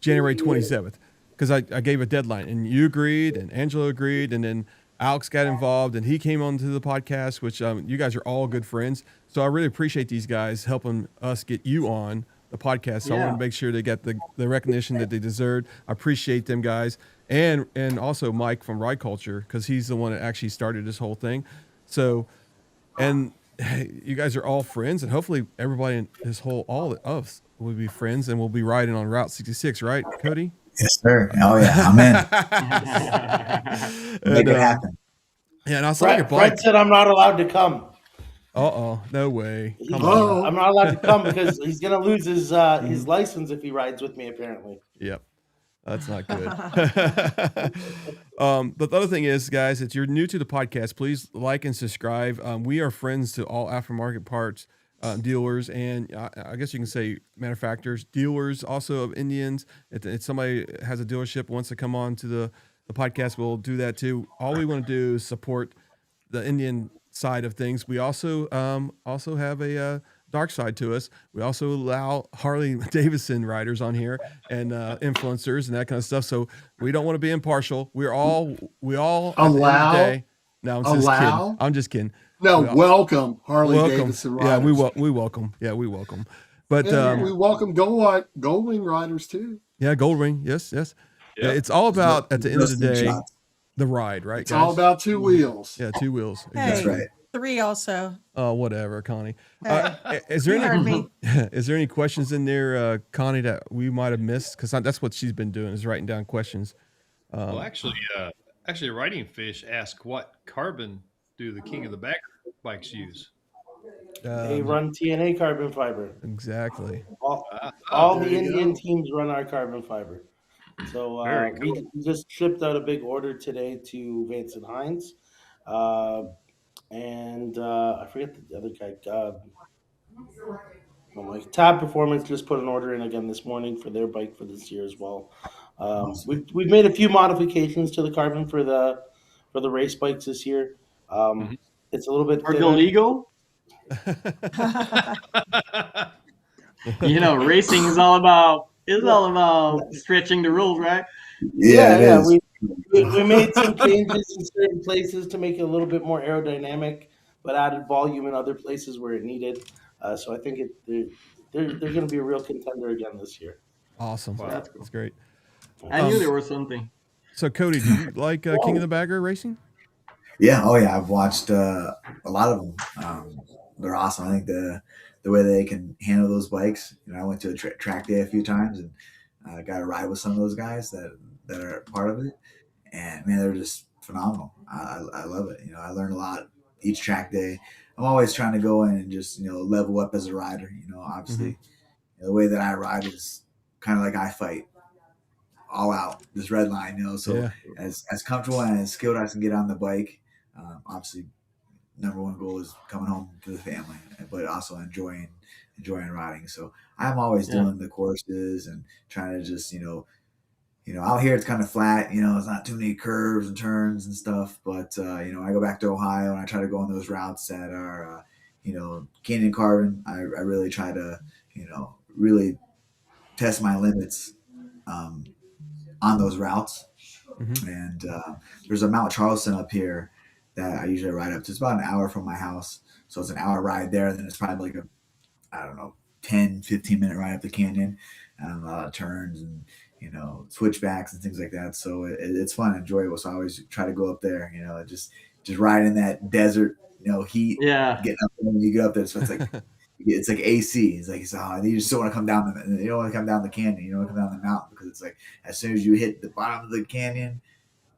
January 27th, because I gave a deadline, and you agreed, and Angelo agreed, and then Alex got involved, and he came onto the podcast, which you guys are all good friends. So I really appreciate these guys helping us get you on the podcast. So I want Yeah. to make sure they get the recognition that they deserved. I appreciate them guys, and also Mike from Ride Culture, because he's the one that actually started this whole thing. So, and hey, you guys are all friends, and hopefully everybody in this all of us will be friends, and we'll be riding on Route 66, right, Cody? Yes, sir. Oh yeah, I'm in. Make And, it happen. yeah, and I saw your Brett bike. said I'm not allowed to come. No way. Come Oh. on. I'm not allowed to come because he's gonna lose his license if he rides with me. Apparently. Yep. That's not good. But the other thing is, guys, if you're new to the podcast, please like and subscribe. We are friends to all aftermarket parts dealers, and I guess you can say manufacturers, dealers also of Indians. If somebody has a dealership wants to come on to the podcast, we'll do that too. All we want to do is support the Indian side of things. We also have a dark side to us. We also allow Harley Davidson riders on here and influencers and that kind of stuff. So we don't want to be impartial. We all at the end of the day. No, I'm just kidding. No, welcome Harley Davidson riders. Yeah, we welcome. Yeah, we welcome. But we welcome Goldwing riders too. Yeah, Goldwing. Yes. Yep. It's all about at the end of the day the ride, right? It's guys? all about two wheels. Yeah, two wheels. Hey, That's right. 3 also. Oh, whatever, Connie. Hey, Is there you heard any me. is there any questions in there, Connie, that we might have missed? Because that's what she's been doing, is writing down questions. Well, actually, Writing Fish asked what carbon do the King of the Bagger bikes use? They run TNA carbon fiber. Exactly. All the Indian teams run our carbon fiber. So Very cool. we just shipped out a big order today to Vance and Hines. And I forget the other guy. Like Tab Performance just put an order in again this morning for their bike for this year as well. We've made a few modifications to the carbon for the race bikes this year. It's a little bit Are they thinner. legal? Racing is all about stretching the rules, right? Yeah. We made some changes in certain places to make it a little bit more aerodynamic, but added volume in other places where it needed. So I think they're going to be a real contender again this year. Awesome. Wow. That's great. I knew there was something. So, Cody, do you like King of the Bagger racing? Yeah. Oh yeah. I've watched a lot of them. They're awesome. I think the way they can handle those bikes. I went to a track day a few times and got to ride with some of those guys that are part of it. And man, they're just phenomenal. I love it. I learn a lot each track day. I'm always trying to go in and just level up as a rider. Obviously, the way that I ride is kind of like I fight, all out, this red line. So Yeah. as comfortable and as skilled as I can get on the bike. Obviously, number one goal is coming home to the family, but also enjoying riding. So I'm always doing the courses and trying to just out here it's kind of flat. It's not too many curves and turns and stuff. But I go back to Ohio and I try to go on those routes that are Canyon Carbon. I really try to really test my limits on those routes. And there's a Mount Charleston up here that I usually ride up to. It's about an hour from my house. So it's an hour ride there. And then it's probably like 10, 15 minute ride up the canyon. A lot of turns and, switchbacks and things like that. So it's fun and enjoyable. So I always try to go up there, just ride in that desert, heat. Yeah. Getting up there when you get up there. So it's like, it's like AC. It's like, you just don't want to come down you don't want to come down the canyon. You don't want to come down the mountain because it's like, as soon as you hit the bottom of the canyon,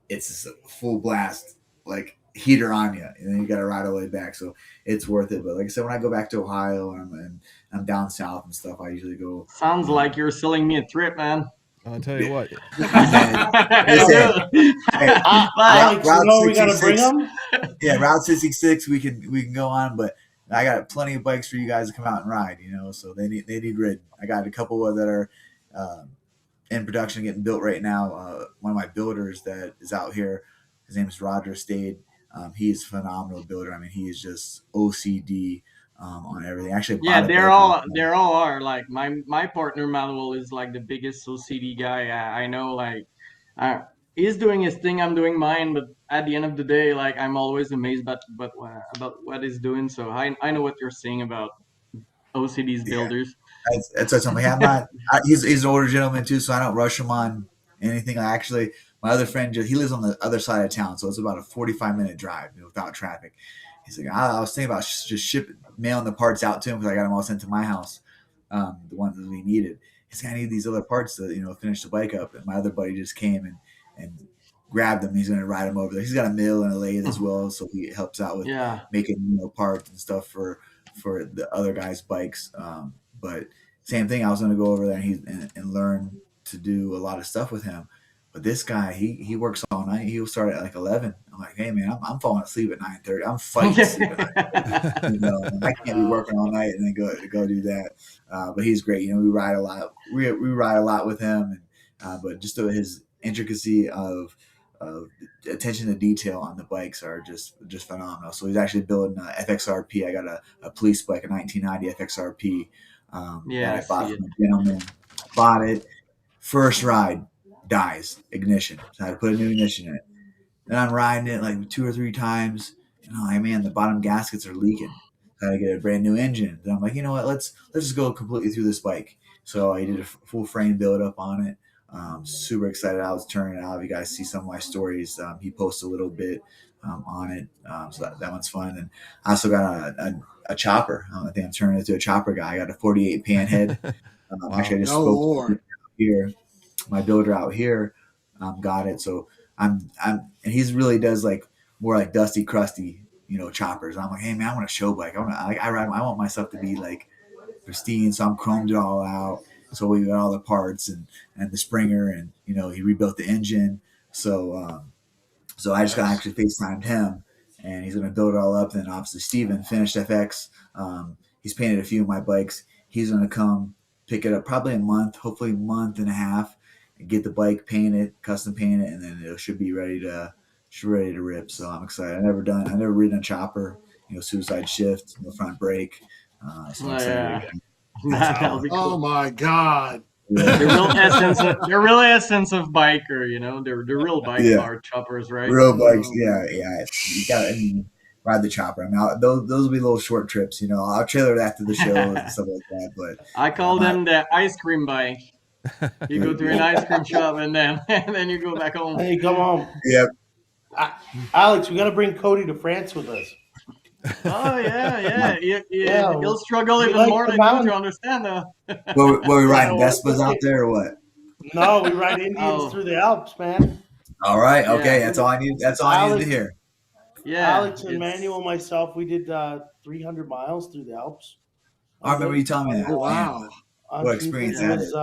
it's just a full blast, like heater on you, and then you got to ride all the way back. So it's worth it. But like I said, when I go back to Ohio and I'm down south and stuff, I usually go. Sounds like you're selling me a trip, man. I'll tell you what. Alex, we got to bring them. Yeah, Route 66, we can go on, but I got plenty of bikes for you guys to come out and ride. So they need ridden. I got a couple that are in production, getting built right now. One of my builders that is out here, his name is Roger Stade. He's a phenomenal builder. I mean, he is just OCD on everything. Actually, yeah, they're all are. Like my partner Manuel is like the biggest OCD guy I know. Like he's doing his thing, I'm doing mine, but at the end of the day, like I'm always amazed about what he's doing. So I know what you're saying about OCD's builders. That's what something. He's an older gentleman too, so I don't rush him on anything. My other friend, he lives on the other side of town, so it's about a 45-minute drive without traffic. He's like, I was thinking about just mailing the parts out to him because I got them all sent to my house, the ones that we needed. He's like, I need these other parts to finish the bike up. And my other buddy just came and grabbed them. He's going to ride them over there. He's got a mill and a lathe as well, so he helps out with making parts and stuff for the other guys' bikes. But same thing, I was going to go over there and learn to do a lot of stuff with him. But this guy, he works all night. He'll start at like 11. I'm like, hey man, I'm falling asleep at 9:30. I'm fighting to sleep at 9:30. I can't be working all night and then go do that. But he's great. We ride a lot. We ride a lot with him, but just his intricacy of attention to detail on the bikes are just phenomenal. So he's actually building a FXRP. I got a police bike, a 1990 FXRP. That I bought from a gentleman. Bought it. First ride, dies, ignition. So I had to put a new ignition in it. Then I'm riding it like 2 or 3 times. Man, the bottom gaskets are leaking. I had to get a brand new engine. Then I'm like, you know what? Let's just go completely through this bike. So I did a full frame build up on it. Super excited how it's turning out. If you guys see some of my stories, he posts a little bit on it. So that one's fun. And I also got a chopper. I think I'm turning into a chopper guy. I got a 48 pan head. Actually, I just spoke to here. My builder out here got it. So and he's really does like more like dusty, crusty, choppers. And I'm like, hey man, I want a show bike. I want myself to be like pristine. So I'm chromed it all out. So we got all the parts and the Springer, and he rebuilt the engine. So I just got actually FaceTimed him, and he's gonna build it all up. And then obviously Steven, Finished FX. He's painted a few of my bikes. He's gonna come pick it up probably a month, hopefully a month and a half, and get the bike painted, custom painted, and then it should be ready to rip. So I'm excited. I've never ridden a chopper, suicide shift, no front brake. So I'm excited. That'll be cool. Oh my God. The real essence of biker, the real bike are choppers, right? Real bikes, yeah. You gotta ride the chopper. I mean, those will be little short trips. I'll trailer that to the shows and stuff like that. But I call them the ice cream bike. You go to an ice cream shop and then you go back home. Hey, come home. Yep. Alex, we got to bring Cody to France with us. Oh yeah. He'll struggle even more than you to understand though. Were we riding Vespas out there or what? No, we ride Indians through the Alps, man. All right, okay, that's all I need. That's all I needed to hear. Yeah, Alex and Manuel and myself, we did 300 miles through the Alps. I remember you telling me that. Oh, wow. What experience that is?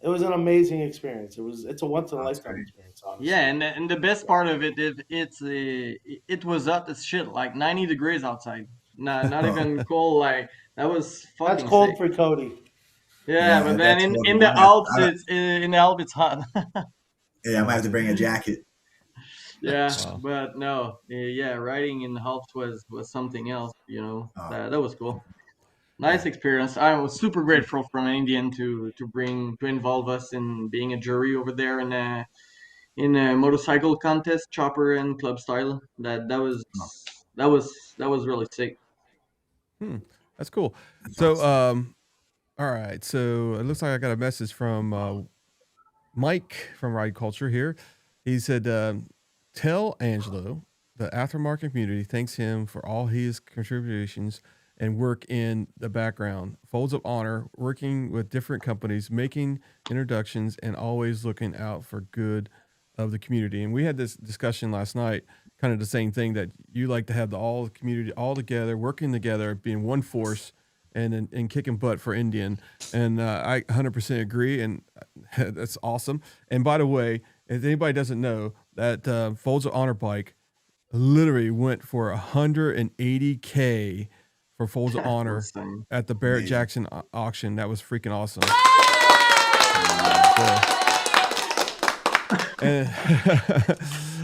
It was an amazing experience. It's a once in a lifetime experience, honestly. Yeah, and the best part of it it was hot as shit, like 90 degrees outside. Not even cold. Like that was fucking. That's cold sick. for Cody. Yeah, but then in the Alps, it's hot. Yeah, I might have to bring a jacket. Yeah, but no, riding in the Alps was something else. That was cool. Nice experience. I was super grateful from an Indian to involve us in being a jury over there in a motorcycle contest, chopper and club style. That was really sick. That's cool. So all right. So it looks like I got a message from Mike from Ride Culture here. He said, tell Angelo the aftermarket community thanks him for all his contributions and work in the background. Folds of honor, working with different companies, making introductions, and always looking out for good of the community. And we had this discussion last night, kind of the same thing, that you like to have all the community all together, working together, being one force, and kicking butt for Indian. And I 100% agree, and that's awesome. And by the way, if anybody doesn't know, that Folds of Honor bike literally went for $180K for Folds of Honor at the Barrett Jackson auction. That was freaking awesome.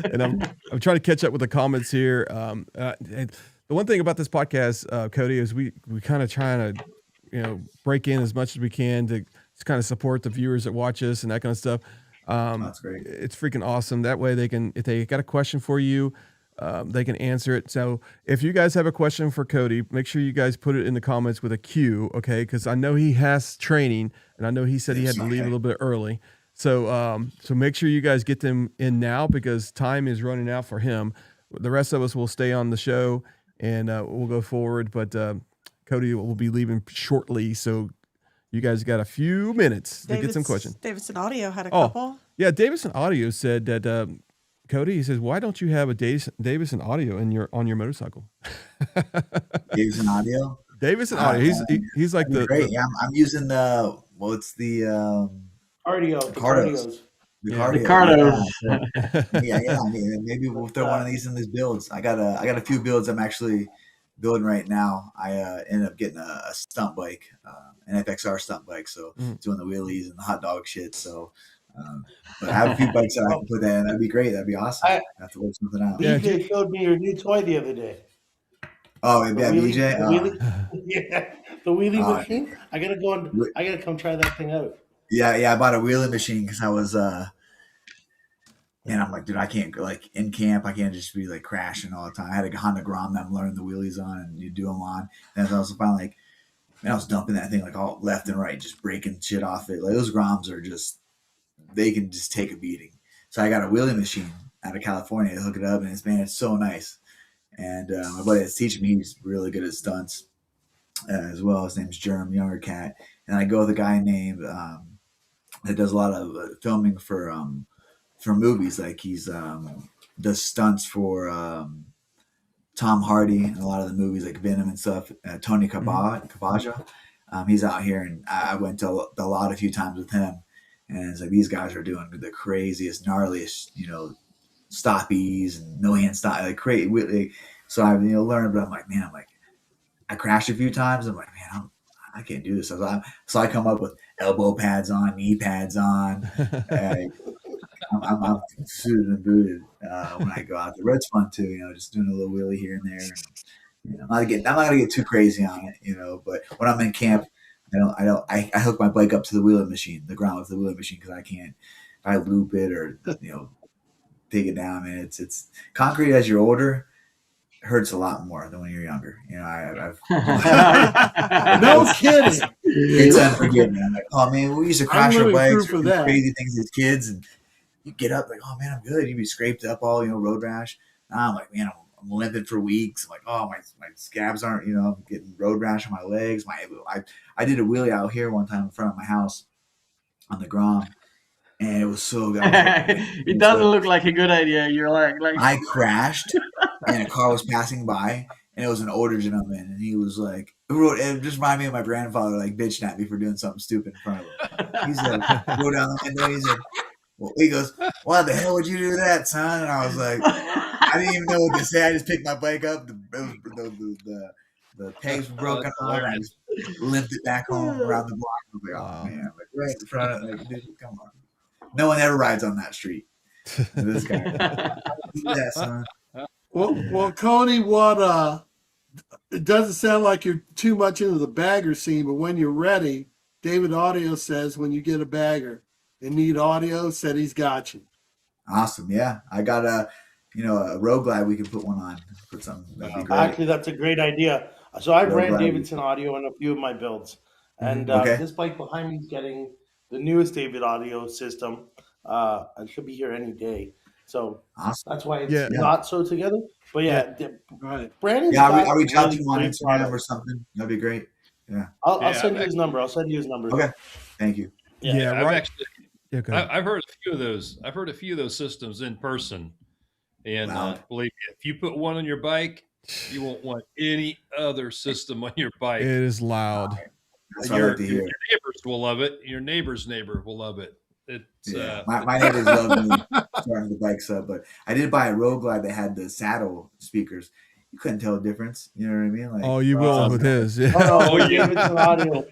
And I'm trying to catch up with the comments here. And the one thing about this podcast, Cody, is we kind of trying to break in as much as we can to kind of support the viewers that watch us and that kind of stuff. That's great. It's freaking awesome. That way if they got a question for you, they can answer it. So if you guys have a question for Cody, make sure you guys put it in the comments with a Q, okay? Because I know he has training, and I know he said he had to leave a little bit early. So make sure you guys get them in now, because time is running out for him. The rest of us will stay on the show and we'll go forward. But Cody will be leaving shortly, so you guys got a few minutes to get some questions. Davidson Audio had a Oh. couple. Yeah, Davison Audio said that Cody. He says, "Why don't you have a Davison Audio on your motorcycle?" Davison Audio. Davison Audio. He's like great. Yeah, I'm using the Cardio. Cardos. The The Cardio. Cardos. Yeah. I mean, maybe we'll throw one of these in these builds. I got a few builds I'm actually building right now. I ended up getting a stunt bike, an FXR stunt bike, so doing the wheelies and the hot dog shit. So, but I have a few bikes that I can put in. That'd be great. That'd be awesome. I have to work something out. BJ showed me your new toy the other day. Oh, yeah, BJ. Yeah, the wheelie machine. I gotta come try that thing out. Yeah. I bought a wheelie machine because I was and I'm like, dude, I can't like in camp. I can't just be like crashing all the time. I had a Honda Grom that I'm learning the wheelies on, and you do them on. And I was finally like, man, I was dumping that thing like all left and right, just breaking shit off it. Like those Groms are they can just take a beating. So I got a wheelie machine out of California to hook it up, and it's so nice. And my buddy that's teaching me, he's really good at stunts as well. His name's Jerem, younger cat. And I go with a guy named that does a lot of filming for movies. Like he's does stunts for Tom Hardy and a lot of the movies like Venom and stuff. Tony Cavaja. He's out here, and I went to a lot a few times with him. And it's like these guys are doing the craziest, gnarliest, stoppies and no hand stop, like crazy. So I learned, but I'm like, I crashed a few times. I'm like, man, I can't do this. So I come up with elbow pads on, knee pads on. I'm suited and booted when I go out there. Red's fun too, just doing a little wheelie here and there. And, I'm not gonna get too crazy on it, but when I'm in camp, I hook my bike up to the wheelie machine, the ground with the wheelie machine, because I can't. If I loop it or take it down, man, it's concrete as you're older hurts a lot more than when you're younger. I've No kidding. It's unforgiving. I'm like, oh man, we used to crash our bikes for or do that. crazy things as kids, and you get up like, oh man, I'm good. You'd be scraped up all, road rash. Now I'm like, man, I'm limping for weeks. I'm like, oh, my scabs aren't, I'm getting road rash on my legs. I did a wheelie out here one time in front of my house on the Grom, and it was so good. It doesn't look like a good idea. You're like I crashed, and a car was passing by, and it was an older gentleman, and he was like, it just reminded me of my grandfather, like bitching at me for doing something stupid in front of him. He's like, go down the window. He's like, he goes, why the hell would you do that, son? And I was like, I didn't even know what to say. I just picked my bike up. The pegs were broken off. I just limped it back home around the block. I was like, oh man, like right in front of it. Dude, come on. No one ever rides on that street. This guy. Yeah, son. Well, Cody, it doesn't sound like you're too much into the bagger scene, but when you're ready, David Audio says when you get a bagger and need audio, said he's got you. Awesome. Yeah. I got a Road Glide we can put one on. Put something. That'd be great. Actually, that's a great idea. So I've Road ran Glide. Davidson Audio in a few of my builds. And Okay. this bike behind me is getting the newest David Audio system. I should be here any day. So Awesome. that's why it's not so together. But Right. Brandon's I'll reach out to really you on great Instagram product. or something. That'd be great. Yeah. I'll send you his number. I'll send you his number. Okay. Thank you. Yeah, I've right. actually, go ahead. I've heard a few of those. I've heard a few of those systems in person, and Wow. believe me, if you put one on your bike, you won't want any other system on your bike. It is loud. That's what I like to hear. Your neighbors will love it. Your neighbor's neighbor will love it. It's My neighbors love me starting the bikes up, but I did buy a Road Glide that had the saddle speakers. You couldn't tell the difference. You know what I mean? Like, Oh, you will with his. Yeah. Oh, Davidson Audio.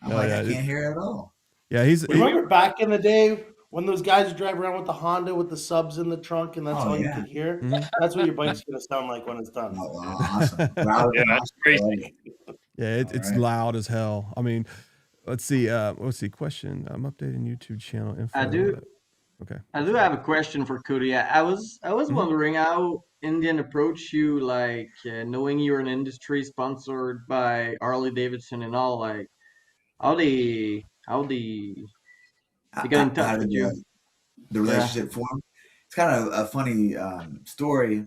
I'm Oh, like, yeah. I can't hear it at all. Yeah, he's Remember back in the day when those guys would drive around with the Honda with the subs in the trunk and that's all you could hear? Mhm. That's what your bike's going to sound like when it's done. Oh, wow, awesome. Wow, Yeah, that's crazy. Yeah, it's right. loud as hell. I mean, let's see. Question. I'm updating YouTube channel info. I do. Okay. I do have a question for Cody. I was wondering how Indian approached you, like knowing you're an industry sponsored by Harley Davidson and all. Like, how they get in touch with you? The relationship formed. It's kind of a funny story.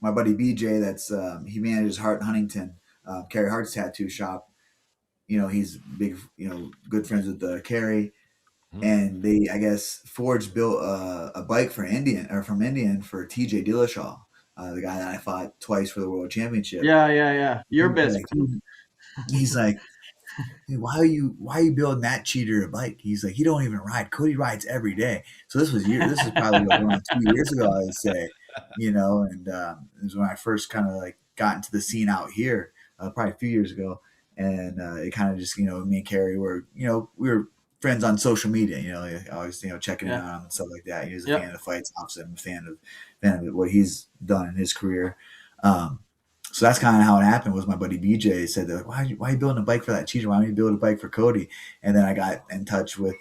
my buddy BJ, that's he manages Hart and Huntington, Carrie Hart's tattoo shop. He's big, good friends with Carrie, and they, I guess, Forge built a bike from Indian for TJ Dillashaw, the guy that I fought twice for the world championship. Yeah. Your best. He's like, hey, why are you building that cheater a bike? He's like, he don't even ride. Cody rides every day. So this was probably like around 2 years ago, I would say, and it was when I first kind of like got into the scene out here, probably a few years ago. And it kind of just, me and Carrie were, we were friends on social media, always, checking in on him and stuff like that. He was a fan of the fights. Obviously, I'm a fan of what he's done in his career. So that's kind of how it happened. Was my buddy BJ said, why are you building a bike for that cheater? Why don't you build a bike for Cody? And then I got in touch with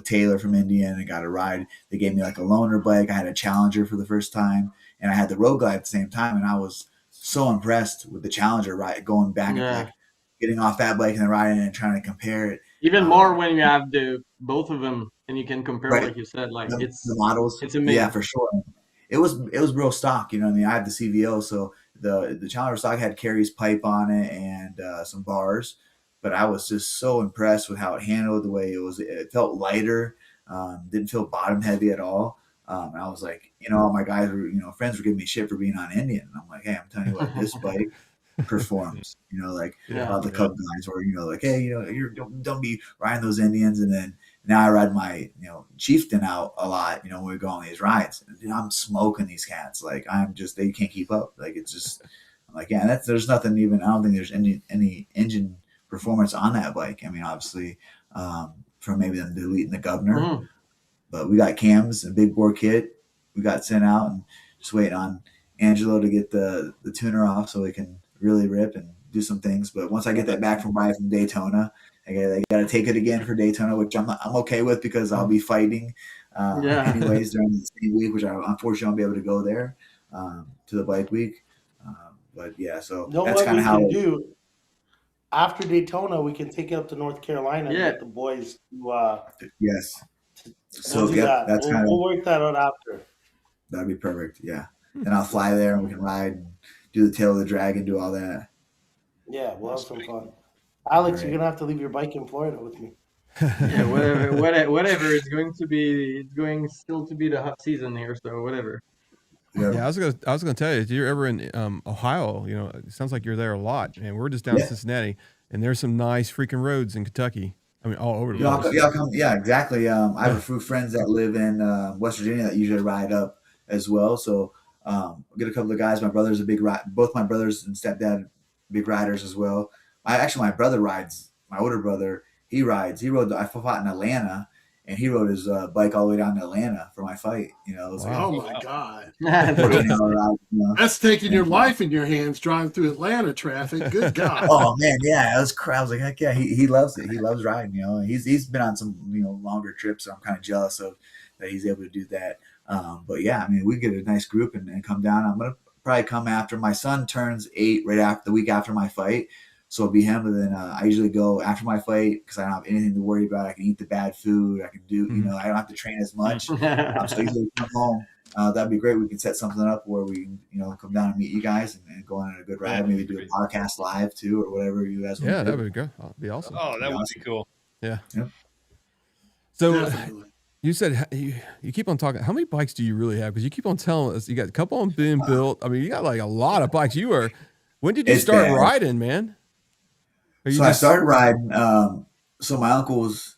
Taylor from Indian and got a ride. They gave me like a loaner bike. I had a Challenger for the first time, and I had the Road Glide at the same time. And I was so impressed with the Challenger ride, going back and like getting off that bike and then riding it and trying to compare it. Even more when you have both of them and you can compare, right. Like you said, like it's the models. It's amazing. Yeah, for sure. It was real stock. I have the CVO, so the Challenger stock had Carrie's pipe on it and some bars, but I was just so impressed with how it handled, the way it felt lighter, didn't feel bottom heavy at all. And I was like, all my guys were, friends were giving me shit for being on Indian. And I'm like, hey, I'm telling you what, this bike performs, the Cub guys were, like, hey, you don't be riding those Indians. And then now I ride my, Chieftain out a lot, when we go on these rides. And, I'm smoking these cats. Like, they can't keep up. Like, it's just, I'm like, yeah, there's nothing even, I don't think there's any engine performance on that bike. I mean, obviously, from maybe them deleting the governor, but we got cams and big bore kit. We got sent out and just waiting on Angelo to get the tuner off so we can really rip and do some things. But once I get that back from Daytona, I got to take it again for Daytona, which I'm okay with because I'll be fighting anyways during the same week, which I unfortunately won't be able to go there to the bike week. But yeah, so that's kind of how we can do. After Daytona, we can take it up to North Carolina and get the boys to yes. So that's we'll work that out after. That'd be perfect. Yeah. Then I'll fly there and we can ride and do the tail of the dragon, do all that. Yeah, we'll have some fun. Alex, you're gonna have to leave your bike in Florida with me. Yeah, whatever. It's going still to be the hot season here, so whatever. Yeah, I was gonna tell you, if you're ever in Ohio, it sounds like you're there a lot, and we're just down in Cincinnati, and there's some nice freaking roads in Kentucky. I mean, all over the place. Yeah, exactly. I have a few friends that live in West Virginia that usually ride up as well. So I'll get a couple of guys. My brother's a big ride. Both my brothers and stepdad, big riders as well. My brother rides. My older brother, he rides. I fought in Atlanta, and he rode his bike all the way down to Atlanta for my fight. Oh my God. That's taking your life in your hands driving through Atlanta traffic. Good God. Oh man, yeah, I was like, heck yeah, he loves it. He loves riding. He's been on some longer trips, so I'm kind of jealous of that he's able to do that. But yeah, I mean, we get a nice group and come down. I'm gonna probably come after my son turns 8 right after the week after my fight. So it'll be him, and then I usually go after my fight because I don't have anything to worry about. I can eat the bad food. I can do, I don't have to train as much. So I usually come home. That'd be great. We can set something up where we, come down and meet you guys and go on a good ride. Maybe do a podcast live too, or whatever you guys want. Yeah, that would be good. That'd be awesome. Oh, that would be cool. Yeah. Yep. So Definitely. you said you keep on talking. How many bikes do you really have? Because you keep on telling us you got a couple on being built. I mean, you got like a lot of bikes. When did you start riding, man? I started riding. So my uncles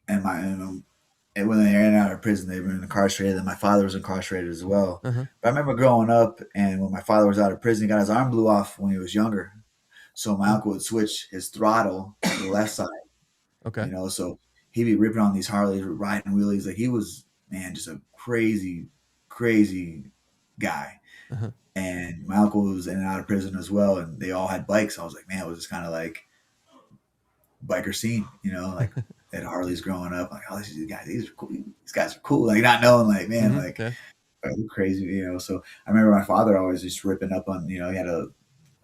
and when they ran out of prison, they were incarcerated, and my father was incarcerated as well. Uh-huh. But I remember growing up, and when my father was out of prison, he got his arm blew off when he was younger. So my uncle would switch his throttle to the left side. Okay. So he'd be ripping on these Harleys, riding wheelies. Like he was, man, just a crazy, crazy guy. Uh-huh. And my uncle was in and out of prison as well, and they all had bikes. I was like, man, it was just kind of like biker scene, like at Harleys growing up. Like, oh, these guys are cool. These guys are cool. Like not knowing, like, man, like crazy, So I remember my father always just ripping up on, he had a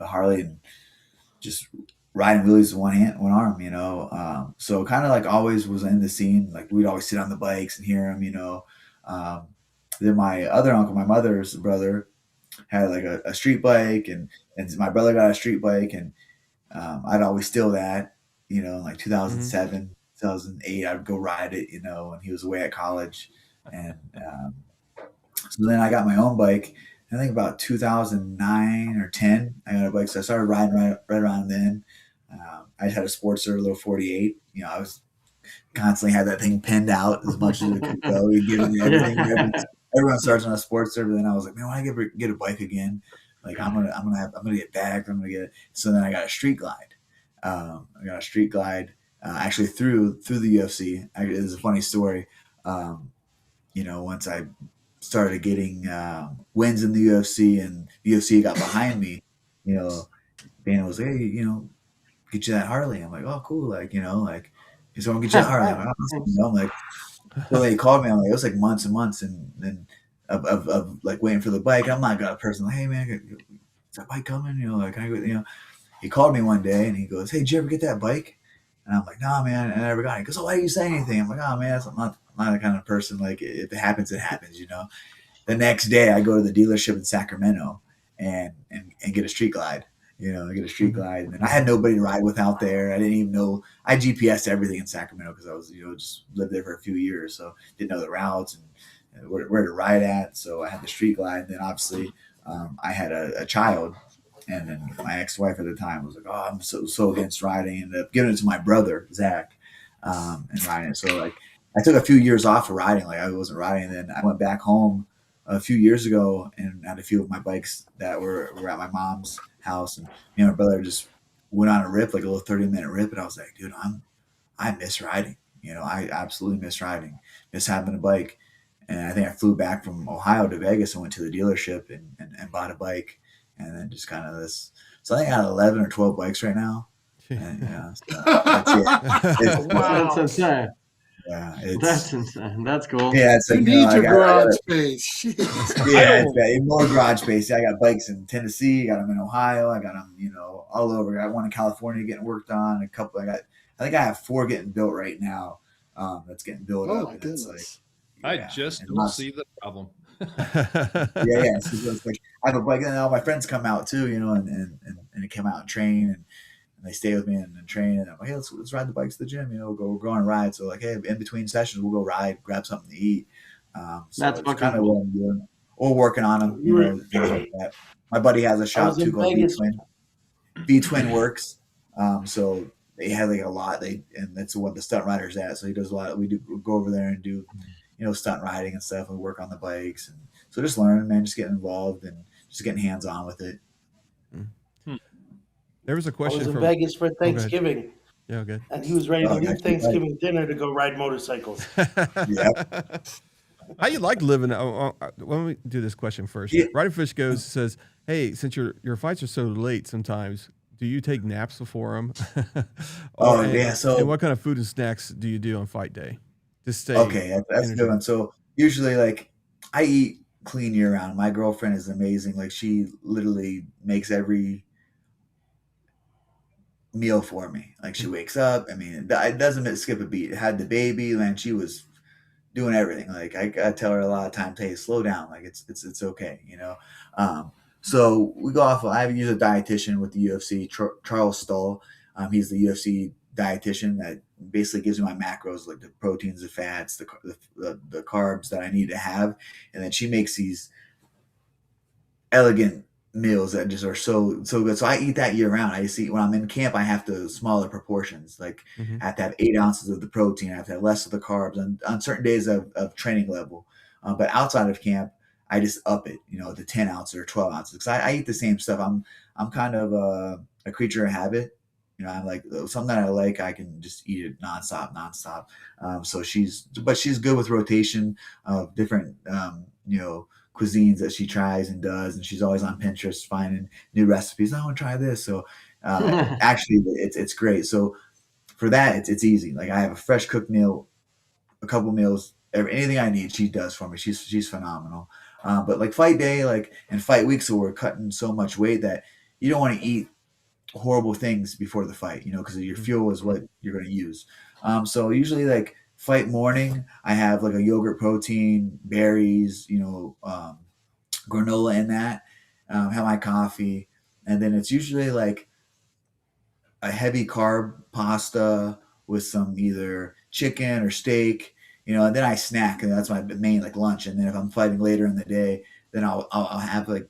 Harley and just riding wheelies with one arm, So kind of like always was in the scene. Like we'd always sit on the bikes and hear him, Then my other uncle, my mother's brother, had like a street bike, and my brother got a street bike, and I'd always steal that, in like 2007, 2008, I'd go ride it, when he was away at college. And so then I got my own bike. I think about 2009 or 10, I got a bike. So I started riding right around then. I had a Sportster, a little 48. I was constantly had that thing pinned out as much as it could go. You give it everything. Everyone starts on a Sportster, but then I was like, man, when I get a bike again, like I'm gonna get back. I'm gonna get it. So then I got a Street Glide. Actually through the UFC. It's a funny story. Once I started getting wins in the UFC and the UFC got behind me, Dana was like, hey, get you that Harley. I'm like, oh, cool. Like, he's going to get you that Harley. I'm like, awesome. I'm like, so they called me. I'm like, it was like months and months and of like waiting for the bike. I'm not a person like, hey man, is that bike coming? Like, can I go? He called me one day and he goes, hey, did you ever get that bike? And I'm like, nah, man, I never got it. He goes, oh, why didn't you say anything? I'm like, oh man, I'm not the kind of person, like, if it happens, it happens, The next day I go to the dealership in Sacramento and get a Street Glide. I get a Street Glide, and I had nobody to ride with out there. I didn't even know. I GPSed everything in Sacramento because I was, just lived there for a few years, so didn't know the routes and where to ride at. So I had the Street Glide. And then obviously, I had a child, and then my ex-wife at the time was like, "Oh, I'm so against riding," and ended up giving it to my brother Zach, and riding it. So like, I took a few years off of riding. Like I wasn't riding. And then I went back home a few years ago and had a few of my bikes that were at my mom's house, and my brother just went on a rip, like a little 30-minute rip, and I was like, dude, I miss riding. I absolutely miss riding, miss having a bike. And I think I flew back from Ohio to Vegas and went to the dealership and bought a bike, and then just kind of this. So I think I got 11 or 12 bikes right now. And so that's it. That's insane. Yeah, That's insane. That's cool. Yeah, it's You like, need your I garage space. Shit. Yeah, it's bad. More garage space. I got bikes in Tennessee. I got them in Ohio. I got them, all over. I got one in California getting worked on. I think I have 4 getting built right now. That's getting built Oh up. my And it's like, goodness. I yeah. just And don't see the problem. yeah. So it's like I have a bike, and all my friends come out too, and they come out and train, and they stay with me and train. And I'm like, hey, let's ride the bikes to the gym. We'll go on a ride. So like, hey, in between sessions, we'll go ride, grab something to eat. So That's it's kind of what I'm doing, or working on them, things like that. My buddy has a shop too called V Twin Works. So they have like a lot. And that's what the stunt rider's at. So he does a lot. We go over there and do, stunt riding and stuff, and work on the bikes. And so just learning, man, just getting involved and just getting hands on with it. There was a I question was in from Vegas for ahead. Thanksgiving, Yeah, good. and he was ready to Oh, leave that's Thanksgiving dinner to go ride motorcycles. Yeah. How you like living? When we do this question first, Yeah. Riding Fish says, "Hey, since your fights are so late, sometimes do you take naps before them? Yeah. So and what kind of food and snacks do you do on fight day to stay? okay, that's a good one. So usually, like, I eat clean year round. My girlfriend is amazing. Like, she literally makes every meal for me. Like, she wakes up. I mean, it doesn't skip a beat. Had the baby, man. She was doing everything. Like, I tell her a lot of times, hey, slow down. Like, it's okay, So we go off. I use a dietitian with the UFC, Charles Stull. He's the UFC dietitian that basically gives me my macros, like the proteins, the fats, the carbs that I need to have, and then she makes these elegant meals that just are so good. So I eat that year round. I see when I'm in camp, I have to smaller proportions. Like I have to have 8 ounces of the protein. I have to have less of the carbs on certain days of training level. But outside of camp, I just up it, to 10 ounces or 12 ounces. Because I eat the same stuff. I'm kind of a creature of habit. I'm like something that I like. I can just eat it nonstop. So she's good with rotation of different, cuisines that she tries and does, and she's always on Pinterest finding new recipes. I want to try this. So actually, it's great. So for that, it's easy. Like I have a fresh cooked meal, a couple meals, anything I need, she does for me. She's phenomenal. But like fight day, and fight week, so we're cutting so much weight that you don't want to eat horrible things before the fight, because your fuel is what you're going to use. So usually like fight morning, I have like a yogurt protein, berries, granola in that. have my coffee, and then it's usually like a heavy carb pasta with some either chicken or steak, and then I snack, and that's my main like lunch. And then if I'm fighting later in the day, then I'll have like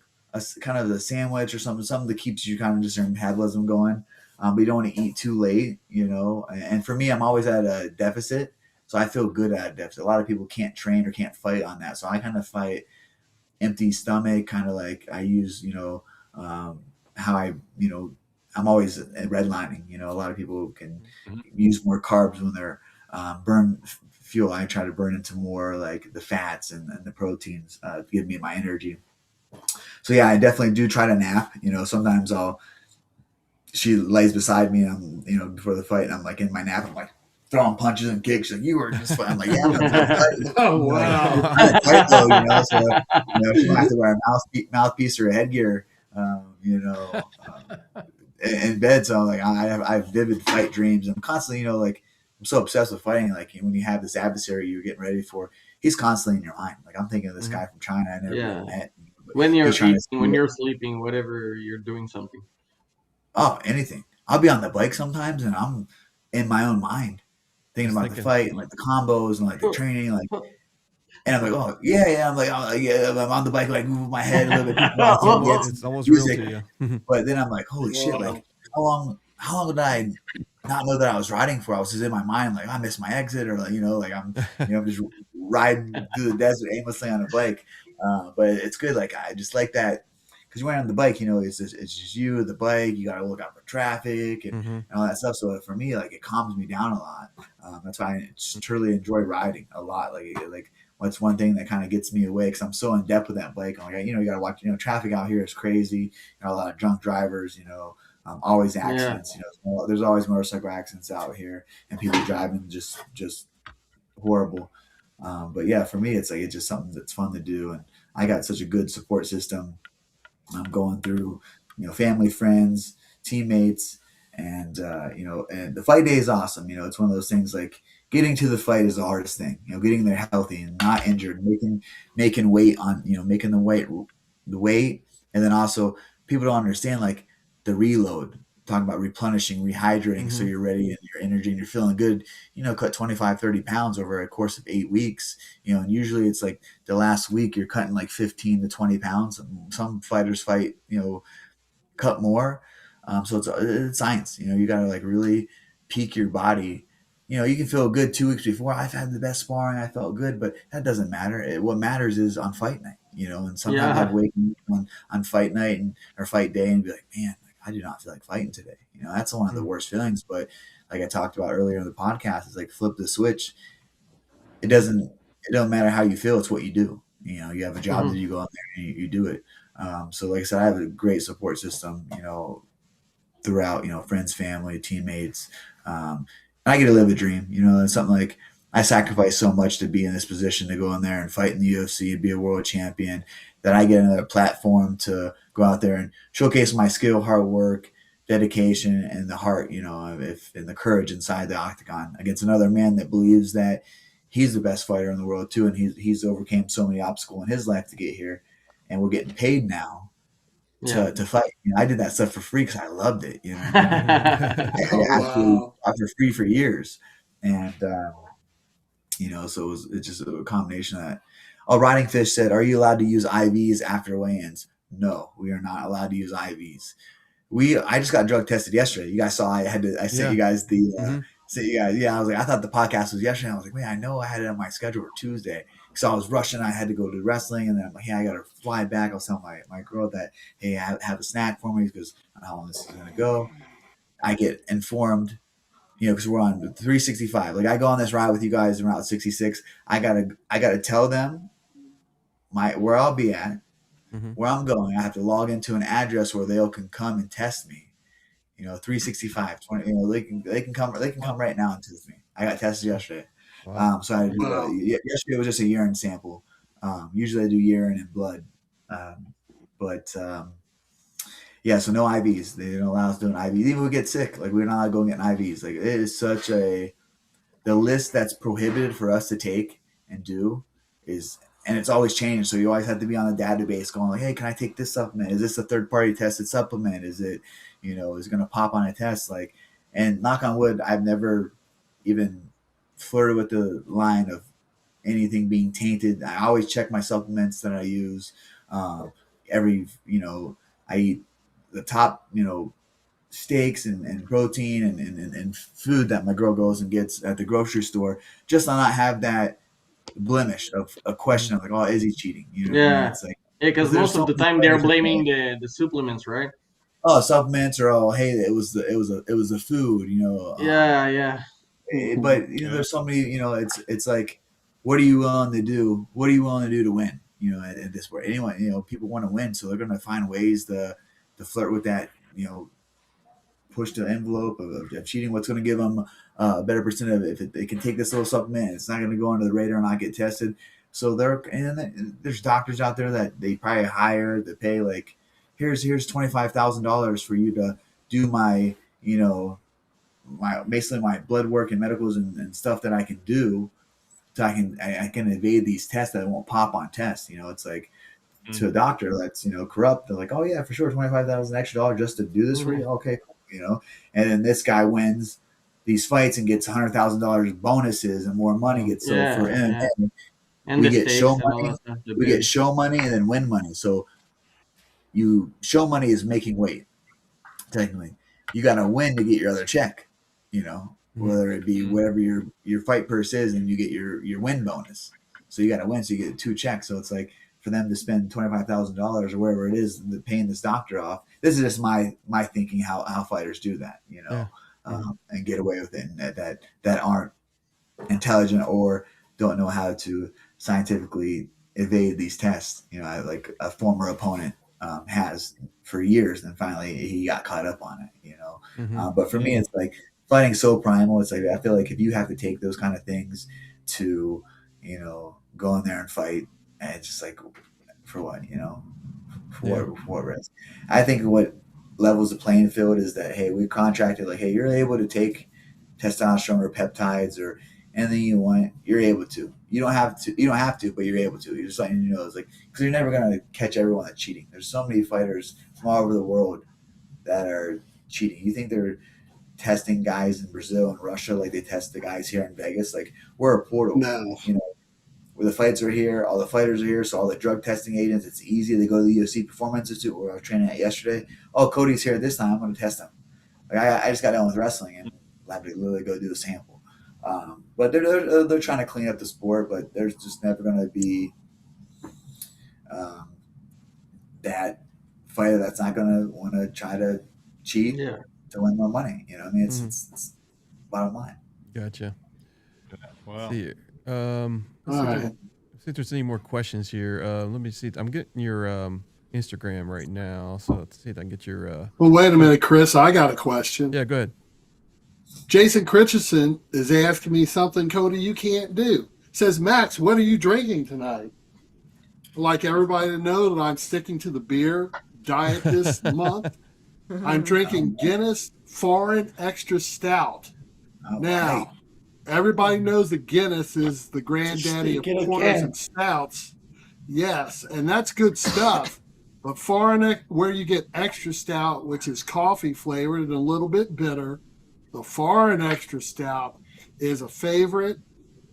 kind of a sandwich or something that keeps you kind of just your metabolism going. But you don't want to eat too late, And for me, I'm always at a deficit, so I feel good at a deficit. A lot of people can't train or can't fight on that, so I kind of fight empty stomach, kind of like I use, how I'm always redlining. A lot of people can use more carbs when they're burn fuel. I try to burn into more like the fats and the proteins to give me my energy. So yeah, I definitely do try to nap. Sometimes she lays beside me and I'm, before the fight, and I'm like in my nap, I'm like throwing punches and kicks. She's like, you were just fighting. I'm like, yeah, I'm Oh, wow. kind of tight though, so she might have to wear a mouthpiece or a headgear, in bed. So like I have vivid fight dreams. I'm constantly, like I'm so obsessed with fighting. Like when you have this adversary you're getting ready for, he's constantly in your mind. Like I'm thinking of this guy from China I never really met. When you're He's trying eating, when you're sleeping, whatever you're doing something. Oh, anything. I'll be on the bike sometimes and I'm in my own mind thinking about the fight and like the combos and like the training, like, and I'm like, oh yeah. I'm like, oh yeah, I'm on the bike, like moving my head a little bit. It's almost real to you. But then I'm like, holy shit, like how long did I not know that I was riding for? I was just in my mind, like I missed my exit, or like, like I'm, just riding through the desert aimlessly on a bike. But it's good. Like I just like that. Because when you're on the bike, it's just you, the bike. You got to look out for traffic and all that stuff. So for me, like it calms me down a lot. That's why I truly enjoy riding a lot. Like what's one thing that kind of gets me away, because I'm so in depth with that bike. I'm like, you got to watch. Traffic out here is crazy. A lot of drunk drivers. Always accidents. There's always motorcycle accidents out here, and people driving just horrible. But yeah, for me, it's just something that's fun to do, and I got such a good support system. I'm going through, family, friends, teammates, and and the fight day is awesome. It's one of those things, like getting to the fight is the hardest thing. Getting there healthy and not injured, making weight on, making the weight, and then also people don't understand like the reload. Talking about replenishing, rehydrating, so you're ready and your energy and you're feeling good. Cut 25, 30 pounds over a course of 8 weeks. And usually it's like the last week you're cutting like 15 to 20 pounds. Some fighters fight, cut more. So it's science. You got to like really peak your body. You can feel good 2 weeks before. I've had the best sparring. I felt good, but that doesn't matter. What matters is on fight night. And sometimes I'd wake up on fight night or fight day and be like, man, I do not feel like fighting today. That's one of the worst feelings. But like I talked about earlier in the podcast, it's like flip the switch. It don't matter how you feel. It's what you do. You have a job that you go out there and you do it. So like I said, I have a great support system, throughout, friends, family, teammates. I get to live a dream, it's something like I sacrificed so much to be in this position, to go in there and fight in the UFC and be a world champion, that I get another platform to go out there and showcase my skill, hard work, dedication, and the heart, and the courage inside the octagon against another man that believes that he's the best fighter in the world too. And he's overcame so many obstacles in his life to get here, and we're getting paid now to fight. I did that stuff for free because I loved it. I fought for free for years. And, so it's just a combination of that. Oh, Riding Fish said, are you allowed to use IVs after weigh-ins? No, we are not allowed to use IVs. I just got drug tested yesterday. You guys saw I sent you guys the I was like, I thought the podcast was yesterday. I was like, man, I know I had it on my schedule for Tuesday. So I was rushing. I had to go to wrestling, and then I'm like, hey, I got to fly back. I was telling my girl that, hey, I have a snack for me because I don't know how long this is going to go. I get informed, because we're on 365. Like I go on this ride with you guys in Route 66. I gotta tell them where I'll be at, where I'm going. I have to log into an address where they can come and test me. 365, 20. They can come right now and test me. I got tested yesterday. Wow. So I yesterday it was just a urine sample. Usually I do urine and blood, yeah, so no IVs. They don't allow us doing IVs. Even if we get sick, like we're not allowed to go and get IVs. Like it is the list that's prohibited for us to take and do is and it's always changing. So you always have to be on the database going like, hey, can I take this supplement? Is this a third party tested supplement? Is it, is it going to pop on a test? Like, and knock on wood, I've never even flirted with the line of anything being tainted. I always check my supplements that I use. I eat the top, steaks and protein and food that my girl goes and gets at the grocery store, just to not have that blemish of a question of like, oh, is he cheating? You know what I mean? Yeah. It's like, Because there's most so of the many time they're ways to blaming play. the supplements, right? Oh, supplements, or oh, hey, it was the food, Yeah. but there's so many, it's like, what are you willing to do? What are you willing to do to win? At this point, anyone, people want to win, so they're going to find ways to flirt with that, push the envelope of cheating. What's going to give them a better percent of it? If they can take this little supplement, it's not going to go under the radar and not get tested. So there's doctors out there that they probably hire to pay like, here's $25,000 for you to do my, basically my blood work and medicals and stuff that I can do, so I can evade these tests that won't pop on tests. It's like, to a doctor that's corrupt, they're like, oh yeah, for sure, $25,000 extra just to do this for you. Okay, cool, and then this guy wins these fights and gets $100,000 bonuses and more money gets sold for him. Yeah. And we the get stakes show and all money. that stuff. We get show money and then win money. So show money is making weight. Technically, you got to win to get your other check. Whether it be whatever your fight purse is, and you get your win bonus. So you got to win, so you get 2 checks. So it's like, for them to spend $25,000 or wherever it is, paying this doctor off. This is just my thinking how fighters do that, and get away with it, and that aren't intelligent or don't know how to scientifically evade these tests. Like a former opponent has for years, and finally he got caught up on it. But for me, it's like fighting so primal. It's like, I feel like if you have to take those kind of things to go in there and fight, and it's just like, for what, for what risk? I think what levels the playing field is that, hey, we contracted, like, hey, you're able to take testosterone or peptides or anything you want, you're able to. You don't have to, but you're able to. You're just letting it's like, because you're never gonna catch everyone that's cheating. There's so many fighters from all over the world that are cheating. You think they're testing guys in Brazil and Russia like they test the guys here in Vegas? Like, we're a portal. No. Where the fights are here, all the fighters are here, so all the drug testing agents, it's easy. They go to the UFC Performance Institute where I was training at yesterday. Oh, Cody's here this time, I'm going to test him. Like, I just got done with wrestling and had to literally go do a sample. But they're trying to clean up the sport, but there's just never going to be that fighter that's not going to want to try to cheat to win more money. I mean, it's bottom line. Gotcha. Wow. See, All right. see if there's any more questions here. Let me see. I'm getting your Instagram right now, so let's see if I can get your. Well, wait a minute, Chris. I got a question. Yeah, go ahead. Jason Christensen is asking me something, Cody, you can't do. Says, Max, what are you drinking tonight? I'd like everybody to know that I'm sticking to the beer diet this month. I'm drinking Guinness Foreign Extra Stout. Now, everybody knows that Guinness is the granddaddy of porters and stouts. Yes, and that's good stuff. But where you get extra stout, which is coffee flavored and a little bit bitter, the Foreign Extra Stout is a favorite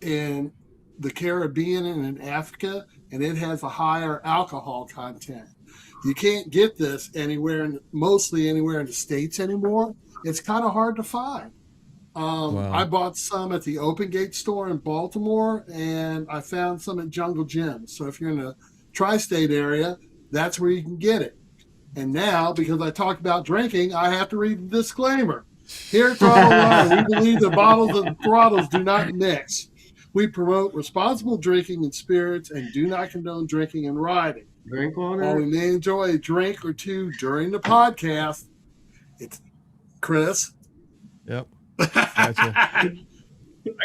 in the Caribbean and in Africa, and it has a higher alcohol content. You can't get this mostly anywhere in the States anymore. It's kind of hard to find. Wow. I bought some at the Open Gate store in Baltimore, and I found some at Jungle Gym. So if you're in the tri-state area, that's where you can get it. And now, because I talked about drinking, I have to read the disclaimer. Here at Throttle Line, we believe that bottles and throttles do not mix. We promote responsible drinking and spirits and do not condone drinking and riding. Drink While water. we may enjoy a drink or two during the podcast, it's Chris. Yep. Gotcha. I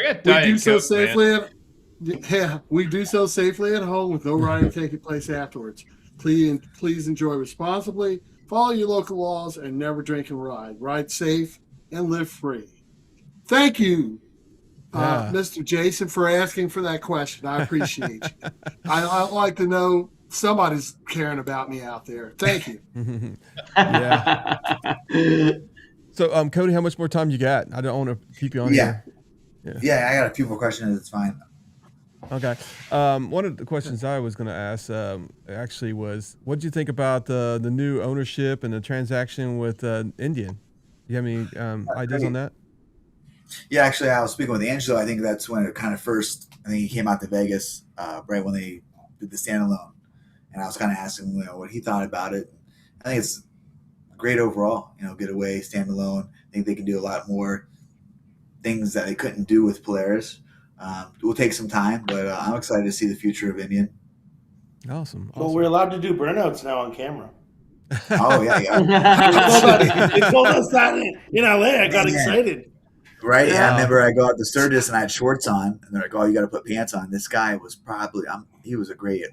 got We Diet do so Coke, safely. man. We do so safely at home with no riding taking place afterwards. Please enjoy responsibly. Follow your local laws and never drink and ride. Ride safe and live free. Thank you, Yeah. Mr. Jason, for asking for that question. I appreciate you. I like to know somebody's caring about me out there. Thank you. Yeah. So, Cody, how much more time you got? I don't want to keep you on Yeah. here. Yeah, I got a few more questions. It's fine. Okay. One of the questions I was going to ask actually was, what did you think about the new ownership and the transaction with Indian? Do you have any ideas on that? Yeah, actually, I was speaking with Angelo. I think that's when it kind of first. I think he came out to Vegas right when they did the standalone, and I was kind of asking him, what he thought about it. I think it's great overall. Get away standalone. I think they can do a lot more things that they couldn't do with Polaris. It will take some time, but I'm excited to see the future of Indian. Awesome. Well, we're allowed to do burnouts now on camera. Oh yeah. They told us that in LA. I got excited. Right. Yeah. I remember I go out to Sturgis and I had shorts on, and they're like, "Oh, you got to put pants on." This guy was he was a great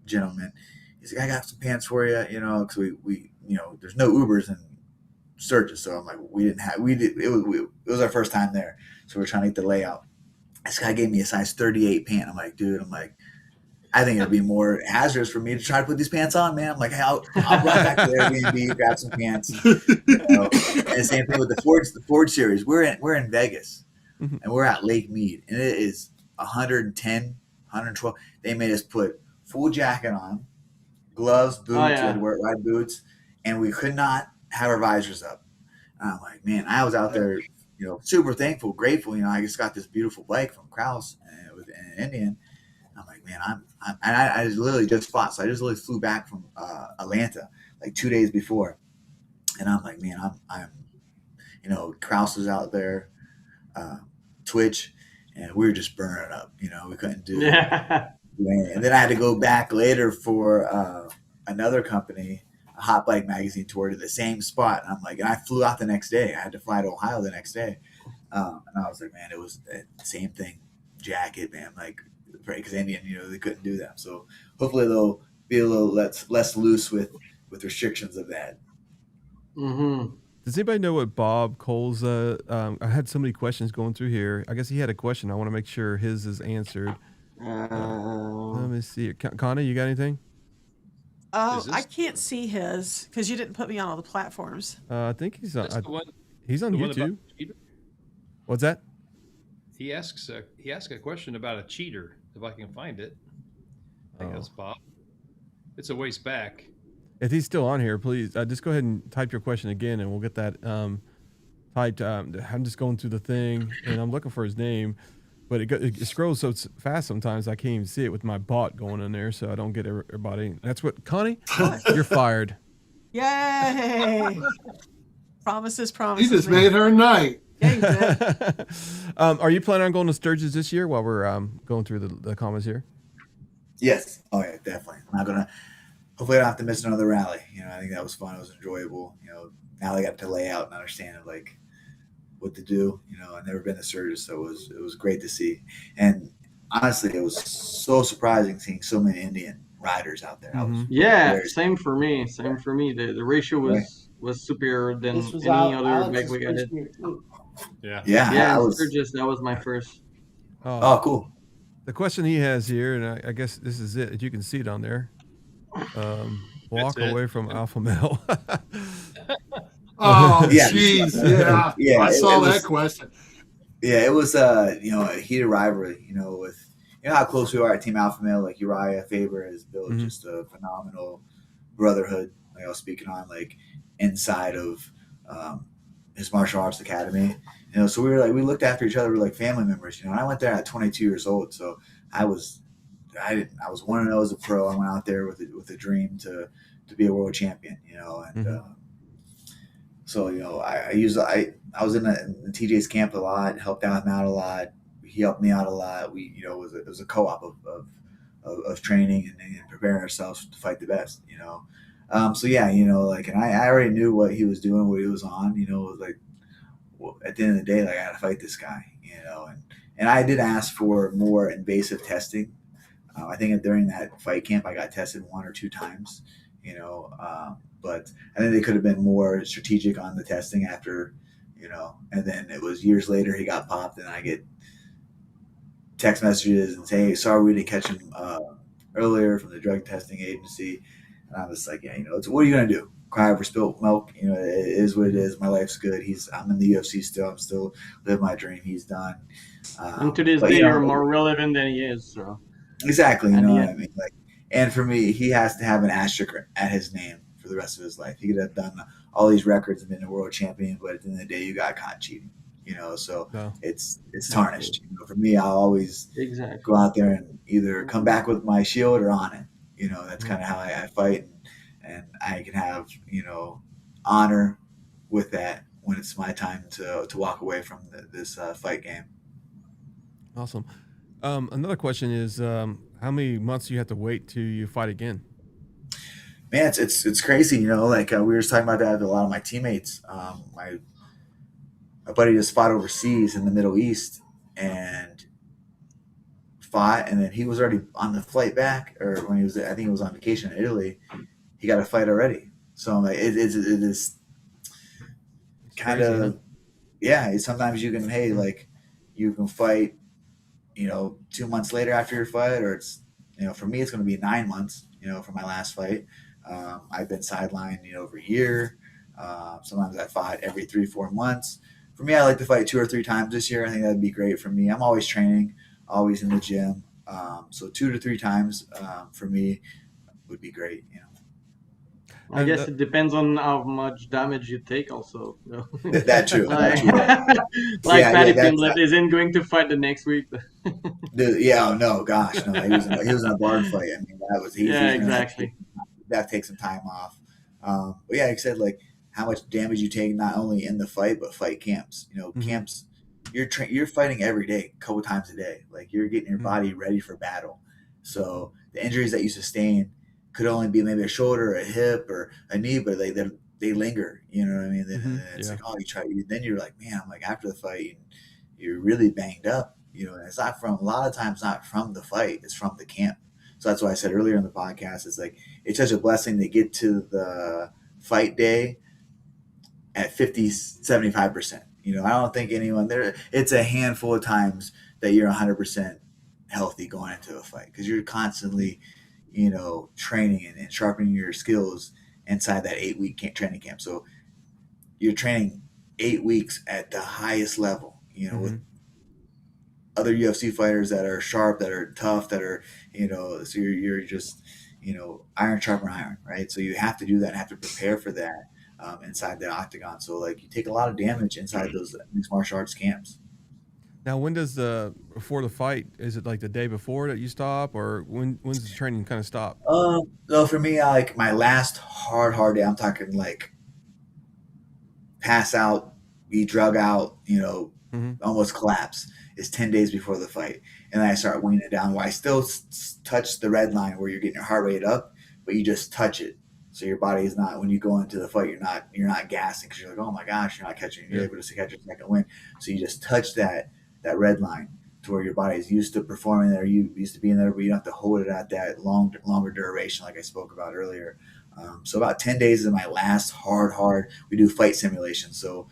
gentleman. He's like, "I got some pants for you," because we there's no Ubers in Sturgis, so I'm like, it was our first time there, so we're trying to get the layout. This guy gave me a size 38 pant. I'm like, dude, I think it'd be more hazardous for me to try to put these pants on, man. I'm like, hey, I'll run back to the Airbnb, grab some pants. And the same thing with the Ford series. We're in Vegas, and we're at Lake Mead, and it is 110, 112. They made us put full jacket on, gloves, boots, we had to wear ride boots, and we could not have our visors up. And I'm like, man, I was out there, super thankful, grateful. I just got this beautiful bike from Kraus with an Indian. I'm like, man, I literally just fought. So I just literally flew back from Atlanta like 2 days before. And I'm like, man, I'm Kraus was out there, Twitch, and we were just burning up. We couldn't do it. And then I had to go back later for another company, a hot bike magazine tour to the same spot. And I'm like, and I flew out the next day. I had to fly to Ohio the next day. And I was like, man, it was the same thing. Jacket, man, because Indian, they couldn't do that. So hopefully they'll be a little less loose with restrictions of that. Mm-hmm. Does anybody know what Bob Cole's? I had so many questions going through here. I guess he had a question. I want to make sure his is answered. Let me see. Connie, you got anything? I can't see his because you didn't put me on all the platforms. I think he's on. He's on the YouTube. What's that? He asks a question about a cheater, if I can find it. I think that's Bob. It's a ways back. If he's still on here, please just go ahead and type your question again, and we'll get that typed. I'm just going through the thing, and I'm looking for his name, but it scrolls so fast sometimes I can't even see it with my bot going in there, so I don't get everybody. That's what, Connie, you're fired. Yay! Promises. You just made her night. Yeah, you did. Are you planning on going to Sturgis this year while we're going through the comments here? Yes. Oh yeah, definitely. I'm not gonna. Hopefully, I don't have to miss another rally. I think that was fun. It was enjoyable. Now I got to lay out and understand what to do. I've never been to Sturgis, so it was great to see. And honestly, it was so surprising seeing so many Indian riders out there. Same for me. The ratio was superior than any other bike we got. Yeah. Sturgis, that was my first. Oh, cool. The question he has here, and I guess this is it. You can see it on there. Walk away from Alpha Male. Oh, jeez. Yeah. I saw that question. Yeah, it was a heated rivalry, with how close we are at Team Alpha Male. Like Uriah Faber has built just a phenomenal brotherhood. I was speaking on inside of his martial arts academy. So we looked after each other. We were like family members, and I went there at 22 years old. So I was 1-0 as a pro. I went out there with a dream to be a world champion, and so I was in TJ's camp a lot, helped out him out a lot. He helped me out a lot. It was a co-op of training and preparing ourselves to fight the best, so yeah, and I already knew what he was doing, what he was on, it was at the end of the day, I got to fight this guy, and I did ask for more invasive testing. I think during that fight camp, I got tested 1 or 2 times, but I think they could have been more strategic on the testing after, and then it was years later he got popped and I get text messages and say, hey, sorry we didn't catch him earlier from the drug testing agency. And I was like, yeah, what are you going to do? Cry over spilt milk? It is what it is. My life's good. I'm in the UFC still. I'm still living my dream. He's done. And to this day, you're more relevant than he is. So exactly, you know what I mean? Like, and for me, he has to have an asterisk at his name for the rest of his life. He could have done all these records and been a world champion, but at the end of the day, you got caught cheating. So it's tarnished. For me, I'll always go out there and either come back with my shield or on it. That's kind of how I fight, and I can have honor with that when it's my time to walk away from this fight game. Awesome. Another question is, how many months do you have to wait till you fight again? Man, it's crazy. Like we were just talking about that with a lot of my teammates. My buddy just fought overseas in the Middle East and fought, and then he was already on the flight back, or when I think he was on vacation in Italy, he got a fight already. So I'm like, it is kind of, yeah. Sometimes you can, you can fight, 2 months later after your fight, or it's, for me, it's going to be 9 months, for my last fight. I've been sidelined, over a year. Sometimes I fought every 3-4 months. For me, I like to fight 2 or 3 times this year. I think that'd be great for me. I'm always training, always in the gym. So 2 to 3 times for me would be great. I guess it depends on how much damage you take also. That true. Patty Pimblett isn't going to fight the next week. Dude, yeah, no, gosh, no. He was in a barn fight. I mean, exactly. That takes some time off. But yeah, like I said, like how much damage you take not only in the fight but fight camps. Camps, you're fighting every day, a couple times a day. Like you're getting your body ready for battle. So the injuries that you sustain could only be maybe a shoulder, or a hip, or a knee, but they linger. You know what I mean? It's like, oh, then you're like, man, I'm like after the fight, you're really banged up. And it's not from, a lot of times not from the fight, it's from the camp. So that's why I said earlier in the podcast, it's like, it's such a blessing to get to the fight day at 50, 75%. I don't think anyone there, it's a handful of times that you're 100% healthy going into a fight, because you're constantly, training and sharpening your skills inside that 8-week training camp. So you're training 8 weeks at the highest level, with other UFC fighters that are sharp, that are tough, that are, so you're just, iron sharpen iron, right? So you have to do that and have to prepare for that inside the octagon. So like you take a lot of damage inside those mixed martial arts camps. Now, when does before the fight, is it like the day before that you stop, or when's the training kind of stop? So for me, like my last hard day, I'm talking like pass out, be drug out, almost collapse, is 10 days before the fight. And then I start weaning it down where I still touch the red line where you're getting your heart rate up, but you just touch it. So your body is not, when you go into the fight, you're not gassing, because you're like, oh my gosh, you're not catching, you're able to catch a second wind. So you just touch that red line to where your body is used to performing there, you used to being there, but you don't have to hold it at that longer duration like I spoke about earlier. So about 10 days is my last hard. We do fight simulations. So,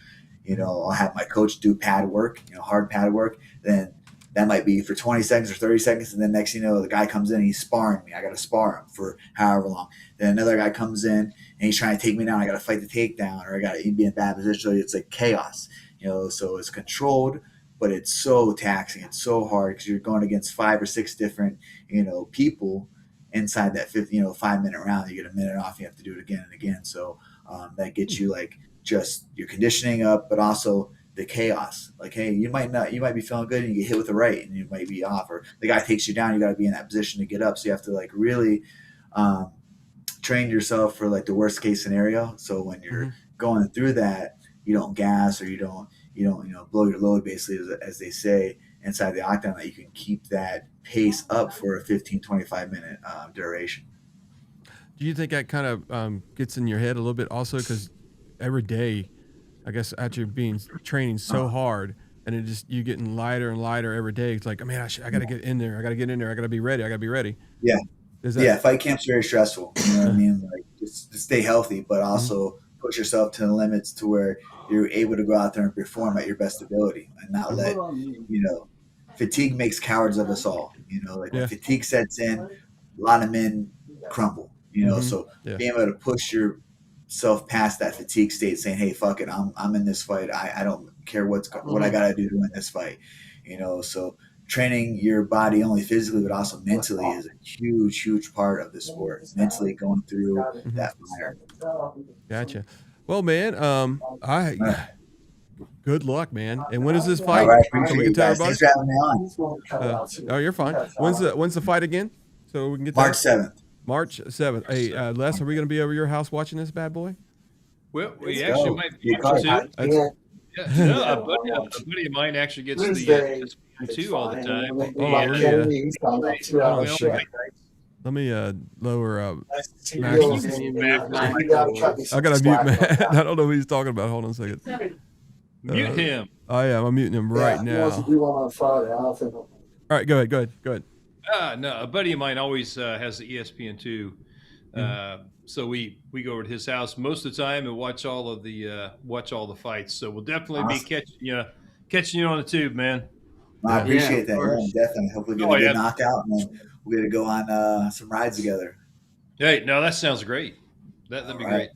I'll have my coach do pad work, hard pad work. Then that might be for 20 seconds or 30 seconds. And then next, the guy comes in and he's sparring me. I got to spar him for however long. Then another guy comes in and he's trying to take me down. I got to fight the takedown, or I got to be in bad position. So it's like chaos, so it's controlled, but it's so taxing. It's so hard because you're going against 5 or 6 different, people inside that 5-minute round. You get a minute off. You have to do it again and again. So that gets you like just your conditioning up, but also the chaos. Like, hey, you might be feeling good and you get hit with the right and you might be off, or the guy takes you down. You got to be in that position to get up. So you have to like really train yourself for like the worst case scenario. So when you're going through that, you don't gas, or you don't blow your load, basically, as they say inside the octagon, that you can keep that pace up for a 15-25 minute duration. Do you think that kind of gets in your head a little bit also, because every day, I guess after training so hard, and it just, you getting lighter and lighter every day, it's like, man, I got to get in there. I got to be ready. Yeah. Fight camp's very stressful. You know what I mean? Like just to stay healthy, but also push yourself to the limits to where you're able to go out there and perform at your best ability, and not let, fatigue makes cowards of us all. Like Yeah. when fatigue sets in, a lot of men crumble. So being able to push yourself past that fatigue state, saying, "Hey, fuck it, I'm in this fight. I don't care what I gotta do to win this fight." So training your body only physically but also mentally is a huge part of the sport. Mentally going through that fire. Gotcha. Well, man, good luck, man. And when is this fight? All right, So we appreciate can you tell guys. everybody. Thanks for having me on. Oh, you're fine. When's the fight again? So we can get March 7th. March 7th. Hey, Les, are we going to be over your house watching this bad boy? Well, we actually might be able to. A buddy of mine actually gets the EST all the time. Let me lower Max. I gotta mute Matt. I don't know what he's talking about. Hold on a second. Mute him. I am. I'm muting him right now. All right, go ahead. No, a buddy of mine always has the ESPN2. So we go over to his house most of the time and watch all the fights. So we'll definitely be catching you on the tube, man. I appreciate that. Yeah, definitely. Hopefully get a good knockout, and then we're gonna go on some rides together. Hey, no, that sounds great. That'd be great.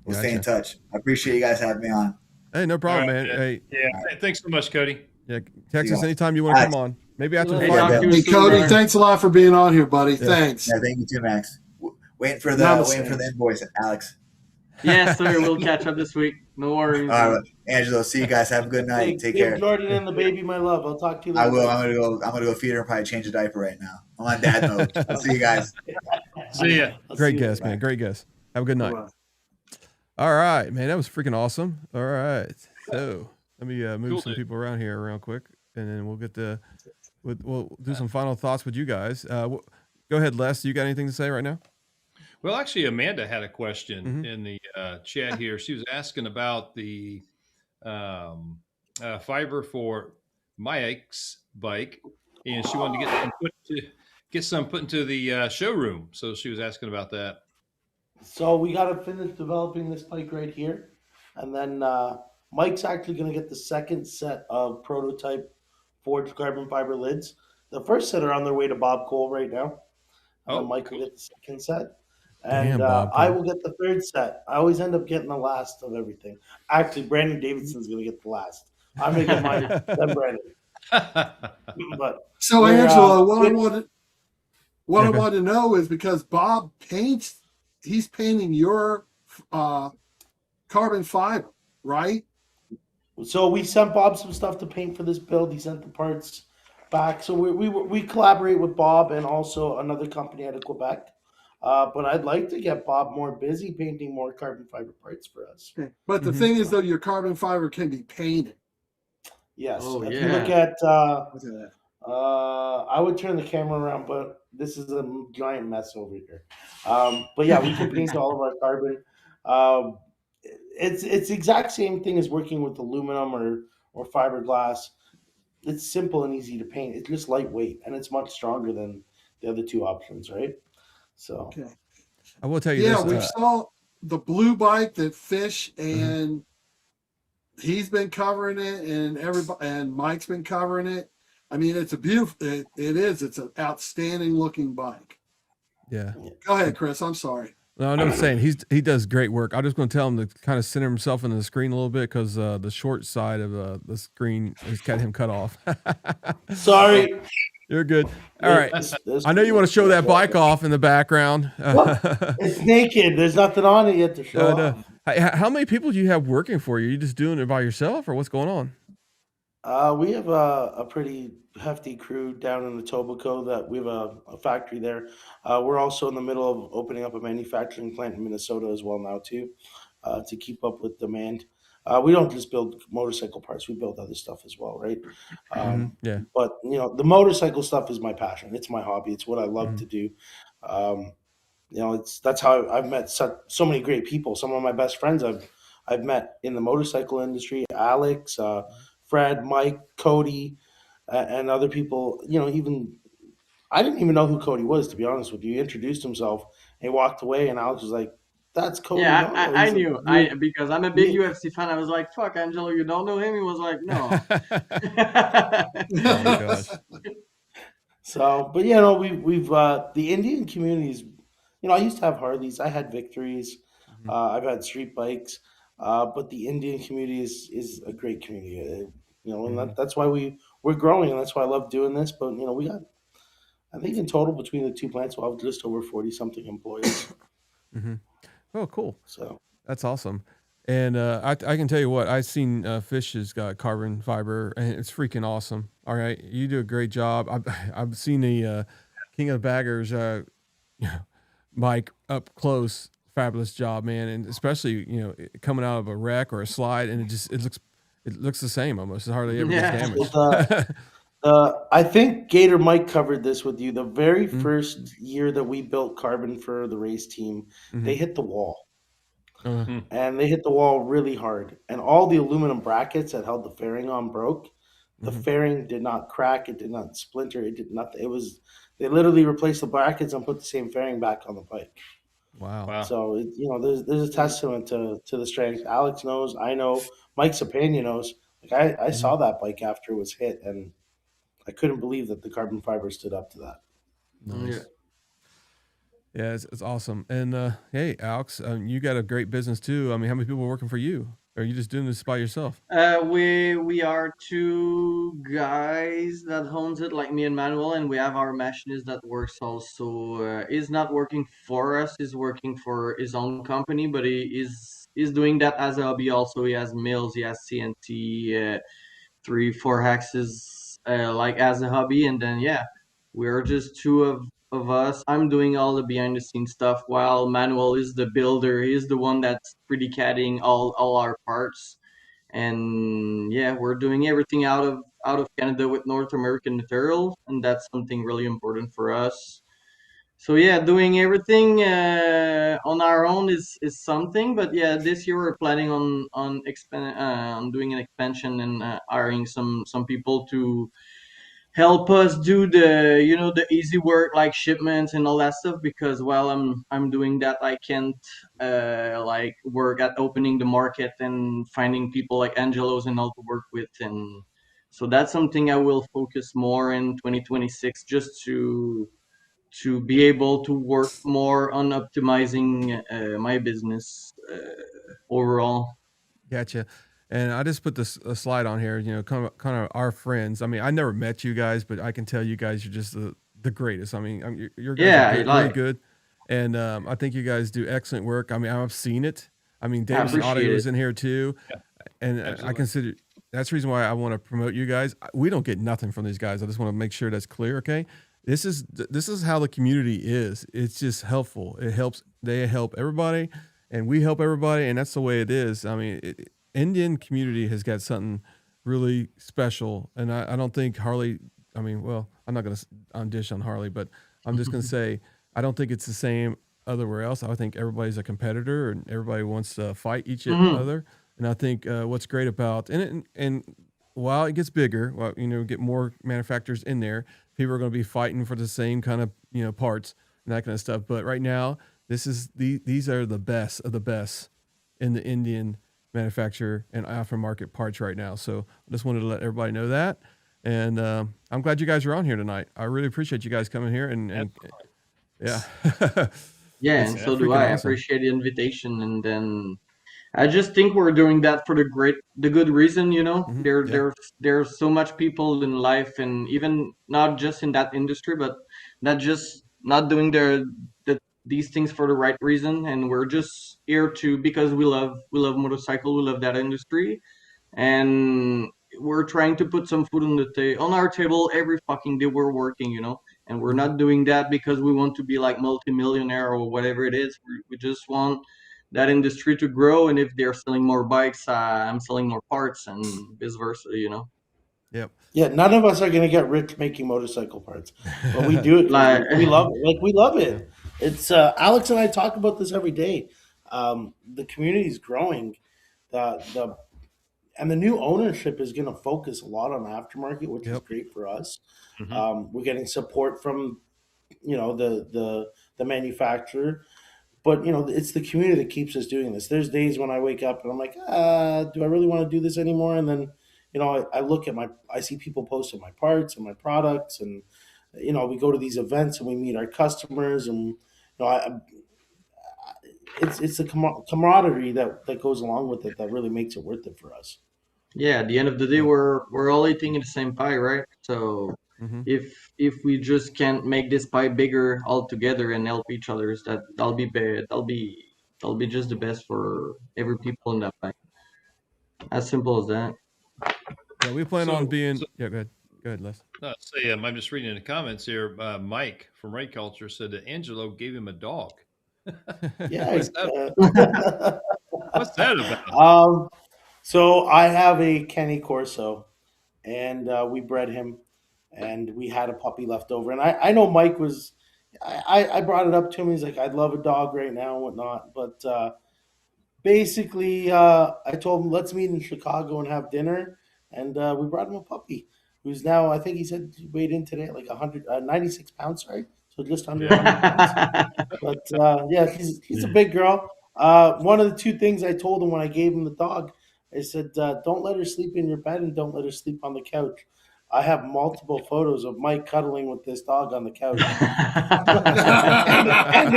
We'll stay in touch. I appreciate you guys having me on. Hey, no problem, man. Hey, thanks so much, Cody. Yeah, text us anytime you want to come on. Maybe after the fight. Hey, Cody, thanks a lot for being on here, buddy. Thanks. Yeah, thank you too, Max. Waiting for the invoice, Alex. Yes, sir. We'll catch up this week. No worries. All right, Angelo. See you guys. Have a good night. Take care. Jordan and the baby, my love. I'll talk to you later. I will. I'm gonna go feed her and probably change a diaper right now. I'm on dad mode. I'll see you guys. See ya. Great guest, man. Great guest. Have a good night. All right, man. That was freaking awesome. All right. So let me move some people around here real quick, and then we'll get we'll do some final thoughts with you guys. Go ahead, Les. You got anything to say right now? Well, actually, Amanda had a question in the chat here. She was asking about the fiber for Mike's bike, and she wanted to get some put into the showroom. So she was asking about that. So we got to finish developing this bike right here, and then Mike's actually going to get the second set of prototype forged carbon fiber lids. The first set are on their way to Bob Cole right now. Mike will get the second set. And I will get the third set. I always end up getting the last of everything. Actually, Brandon Davidson's going to get the last. I'm going to get mine, then Brandon. But so, Angelo, what I want to know is because Bob paints, he's painting your carbon fiber, right? So we sent Bob some stuff to paint for this build. He sent the parts back. So we collaborate with Bob and also another company out of Quebec. But I'd like to get Bob more busy painting more carbon fiber parts for us. But the thing is, though, your carbon fiber can be painted. Yes. If you look at, I would turn the camera around, but this is a giant mess over here. But yeah, we can paint all of our carbon. It's the exact same thing as working with aluminum or fiberglass. It's simple and easy to paint. It's just lightweight, and it's much stronger than the other two options, right? So I will tell you this. We saw the blue bike that Fish and he's been covering it, and Mike's been covering it. I mean, it's a beautiful. It is. It's an outstanding looking bike. Yeah. Go ahead, Chris. I'm sorry. No, I'm not saying he does great work. I'm just going to tell him to kind of center himself into the screen a little bit because the short side of the screen has got him cut off. Sorry. You're good. All right. I know you want to show that bike off in the background. It's naked. There's nothing on it yet to show off. How many people do you have working for you? Are you just doing it by yourself or what's going on? We have a pretty hefty crew down in Etobicoke that we have a factory there. We're also in the middle of opening up a manufacturing plant in Minnesota as well now too, to keep up with demand. We don't just build motorcycle parts; we build other stuff as well, right? But the motorcycle stuff is my passion. It's my hobby. It's what I love to do. That's how I've met so many great people. Some of my best friends I've met in the motorcycle industry: Alex, Fred, Mike, Cody, and other people. Even I didn't even know who Cody was, to be honest with you. He introduced himself and he walked away, and Alex was like, that's Cody. Yeah, No, I he's a knew. weird. Because I'm a big UFC fan. I was like, "Fuck, Angelo, you don't know him?" He was like, "No." Oh gosh. So, but we've the Indian communities. I used to have Harleys. I had Victories. Mhm. I've had street bikes. But the Indian community is a great community. And Mhm. that's why we're growing, and that's why I love doing this. But we got, I think in total between the two plants, we'll have just over 40 something employees. Mhm. Oh, cool. So That's awesome. And I can tell you what, I've seen Fish has got carbon fiber, and it's freaking awesome. All right, you do a great job. I've seen the King of the Baggers, Mike up close. Fabulous job, man, and especially coming out of a wreck or a slide, and it looks the same almost. It hardly ever gets Yeah. damaged. I think Gator Mike covered this with you. The very Mhm. first year that we built carbon for the race team, they Mhm. hit the wall. Hmm. And they hit the wall really hard. And all the aluminum brackets that held the fairing on broke. The Mhm. fairing did not crack. It did not splinter. It did nothing. They literally replaced the brackets and put the same fairing back on the bike. Wow. Wow. So there's a testament to the strength. Alex knows. I know. Mike Sapania knows. Like I Mhm. saw that bike after it was hit, and I couldn't believe that the carbon fiber stood up to that. Yeah. Nice. Yeah, it's awesome. And hey, Alex, you got a great business too. I mean, how many people are working for you? Or are you just doing this by yourself? We are two guys that owns it, like me and Manuel, and we have our machinist that works also. He's not working for us; he's working for his own company, but he's doing that as a hobby. Also, he has mills, he has CNT, 3, 4 axes, like as a hobby, and then yeah, we're just two of us. I'm doing all the behind the scenes stuff, while Manuel is the builder. He's the one that's pretty catting all our parts, and yeah, we're doing everything out of Canada with North American material, and that's something really important for us. So yeah, doing everything on our own is something, but yeah, this year we're planning on doing an expansion and hiring some people to help us do the easy work like shipments and all that stuff, because while I'm doing that, I can't like work at opening the market and finding people like Angelo's and all to work with. And so that's something I will focus more in 2026, just to be able to work more on optimizing my business overall. Gotcha. And I just put this a slide on here, kind of our friends. I mean, I never met you guys, but I can tell you guys are just the greatest. I mean, your guys are Yeah, good, really like good. And I think you guys do excellent work. I mean, I've seen it. I mean, I Davidson Audio appreciate it. is in here too. Yeah, And I absolutely. consider that's the reason why I want to promote you guys. We don't get nothing from these guys. I just want to make sure that's clear. Okay. This is how the community is. It's just helpful. It helps. They help everybody and we help everybody. And that's the way it is. I mean, Indian community has got something really special. And I don't think Harley, I mean, well, I'm not going to dish on Harley, but I'm just going to say, I don't think it's the same otherwhere else. I think everybody's a competitor and everybody wants to fight each Hmm. other. And I think what's great about and while it gets bigger, well, get more manufacturers in there, people are going to be fighting for the same kind of parts and that kind of stuff. But right now, these are the best of the best in the Indian manufacturer and aftermarket parts right now. So I just wanted to let everybody know that. And I'm glad you guys are on here tonight. I really appreciate you guys coming here and yeah, Yeah, it's and Yeah. so do freaking I. I awesome. appreciate the invitation, and then I just think we're doing that for the good reason. There Yeah. there's so much people in life, and even not just in that industry, but not just not doing these things for the right reason. And we're just here to because we love motorcycle, we love that industry, and we're trying to put some food on our table every fucking day we're working, and we're Mhm. not doing that because we want to be like multimillionaire or whatever it is. We just want that industry to grow, and if they're selling more bikes, I'm selling more parts, and vice versa. Yep. Yeah, none of us are gonna get rich making motorcycle parts, but we do it because Like we love it. Like we love Yeah. it. It's Alex and I talk about this every day. The community is growing. The and the new ownership is going to focus a lot on aftermarket, which is Yep. great for us. Hmm. We're getting support from the manufacturer, but it's the community that keeps us doing this. There's days when I wake up and I'm like, do I really want to do this anymore? And then, I look at I see people posting my parts and my products, and we go to these events and we meet our customers, and it's the camaraderie that goes along with it that really makes it worth it for us. Yeah, at the end of the day, we're all eating in the same pie, right? So Mm-hmm. if we just can't make this pie bigger all together and help each other, that'll be just the best for every people in that pie. As simple as that. Yeah, we plan on being. Yeah, go ahead, Les. I'm just reading in the comments here. Mike from Ray Culture said that Angelo gave him a dog. Yeah. What's that about? So I have a Kenny Corso, and we bred him, and we had a puppy left over. And I know Mike was, I brought it up to him. He's like, I'd love a dog right now and whatnot. But basically, I told him, let's meet in Chicago and have dinner. And we brought him a puppy who's now, I think he said he weighed in today at like 96 pounds, right? So just under 100 pounds. But yeah, he's a big girl. One of the two things I told him when I gave him the dog, I said, don't let her sleep in your bed and don't let her sleep on the couch. I have multiple photos of Mike cuddling with this dog on the couch and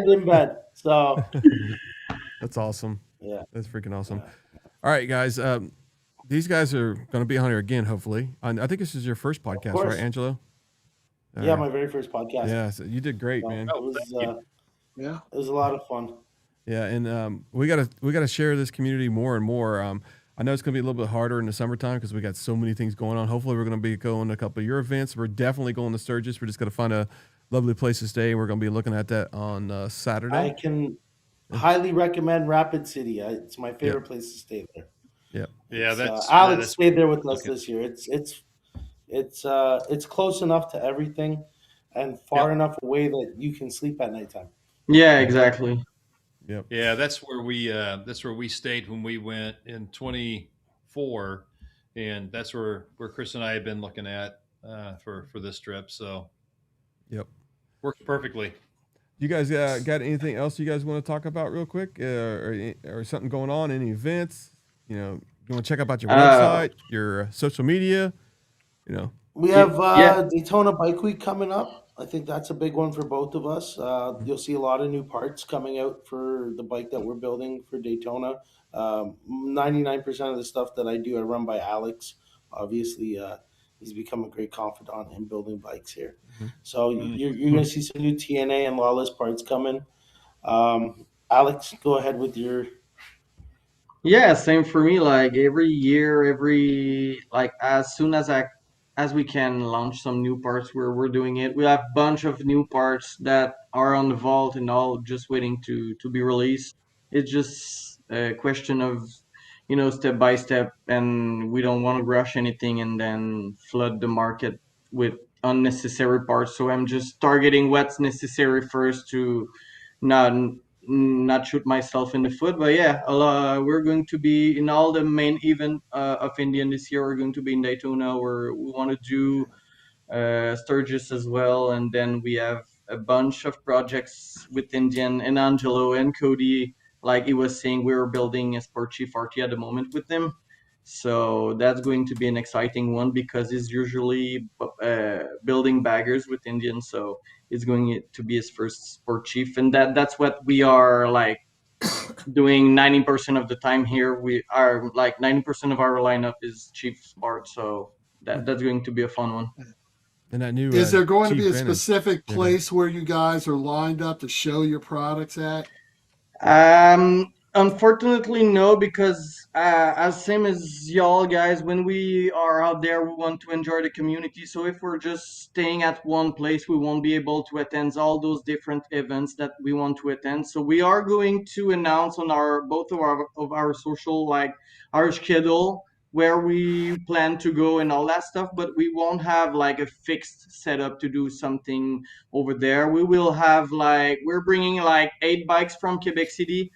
in bed. So that's awesome. Yeah, that's freaking awesome. All right, guys. These guys are going to be on here again, hopefully. I think this is your first podcast, right, Angelo? Yeah, my very first podcast. Yeah, so you did great, man. It was a lot of fun. Yeah, and we gotta share this community more and more. I know it's gonna be a little bit harder in the summertime because we got so many things going on. Hopefully, we're gonna be going to a couple of your events. We're definitely going to Sturgis. We're just gonna find a lovely place to stay. We're gonna be looking at that on Saturday. I can highly recommend Rapid City. It's my favorite place to stay there. Yeah, Alex stayed there with us this year. It's close enough to everything, and far enough away that you can sleep at nighttime. Yeah, exactly. Yep. Yeah, that's where we stayed when we went in 24, and that's where Chris and I have been looking at for this trip. So, yep, works perfectly. You guys got anything else you guys want to talk about real quick, or something going on? Any events? You want to check out your website, your social media? We have Daytona Bike Week coming up. I think that's a big one for both of us. You'll see a lot of new parts coming out for the bike that we're building for Daytona. 99% of the stuff that I do, I run by Alex. Obviously, he's become a great confidant in building bikes here. Mm-hmm. So you're going to see some new TNA and Lawless parts coming. Alex, go ahead with your... Yeah, same for me. Like every year, as soon as we can launch some new parts, we're doing it. We have a bunch of new parts that are on the vault and all just waiting to be released. It's just a question of step by step, and we don't want to rush anything and then flood the market with unnecessary parts. So I'm just targeting what's necessary first to not shoot myself in the foot. But yeah, we're going to be in all the main event of Indian this year. We're going to be in Daytona, where we want to do Sturgis as well, and then we have a bunch of projects with Indian and Angelo and Cody. Like he was saying, we're building a Sport Chief RT at the moment with them. So that's going to be an exciting one because he's usually building baggers with Indian. So it's going to be his first Sport Chief. And that's what we are like doing 90% of the time here. We are like 90% of our lineup is Chief Sport. So that's going to be a fun one. And that new is there going to be a specific place where you guys are lined up to show your products at? Unfortunately, no, because as same as y'all guys, when we are out there, we want to enjoy the community. So if we're just staying at one place, we won't be able to attend all those different events that we want to attend. So we are going to announce on both of our social, like our schedule, where we plan to go and all that stuff, but we won't have like a fixed setup to do something over there. We will have we're bringing 8 bikes from Quebec City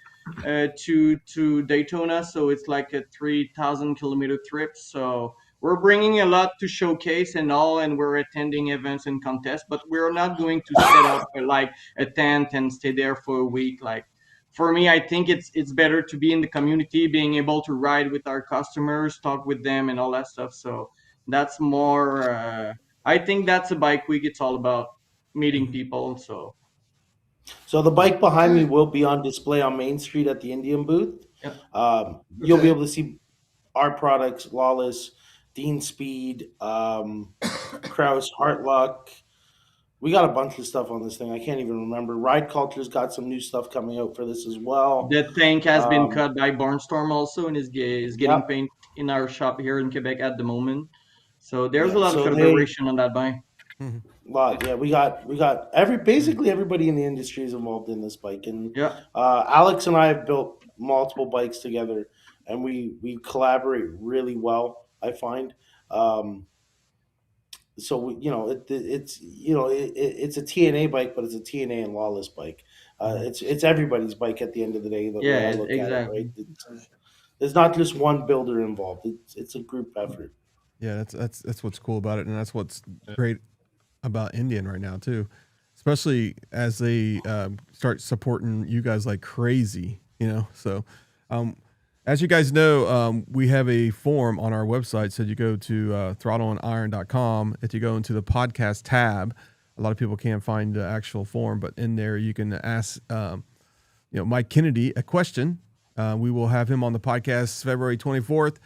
to Daytona, so it's like a 3,000 kilometer trip. So we're bringing a lot to showcase and all, and we're attending events and contests, but we're not going to set up like a tent and stay there for a week. Like, for me, I think it's better to be in the community, being able to ride with our customers, talk with them, and all that stuff. So that's more. I think that's a bike week. It's all about meeting people. So the bike behind me will be on display on Main Street at the Indian booth. Yeah. You'll be able to see our products: Lawless, Dean Speed, Kraus, Heartluck. We got a bunch of stuff on this thing. I can't even remember. Ride Culture's got some new stuff coming out for this as well. The tank has been cut by Barnstorm also, and is getting Yep. paint in our shop here in Quebec at the moment. So there's Yeah, a lot of so collaboration on that bike. Lot, yeah. We got basically everybody in the industry is involved in this bike, and Yeah. Alex and I have built multiple bikes together, and we collaborate really well. I find. So it's a TNA bike, but it's a TNA and Lawless bike. It's everybody's bike at the end of the day. The way I look exactly. at it, right? There's not just one builder involved. It's a group effort. Yeah, that's what's cool about it, and that's what's great about Indian right now too, especially as they start supporting you guys like crazy. So as you guys know, we have a form on our website. So you go to throttleandiron.com. If you go into the podcast tab, a lot of people can't find the actual form, but in there you can ask Mike Kennedy a question. We will have him on the podcast February 24th.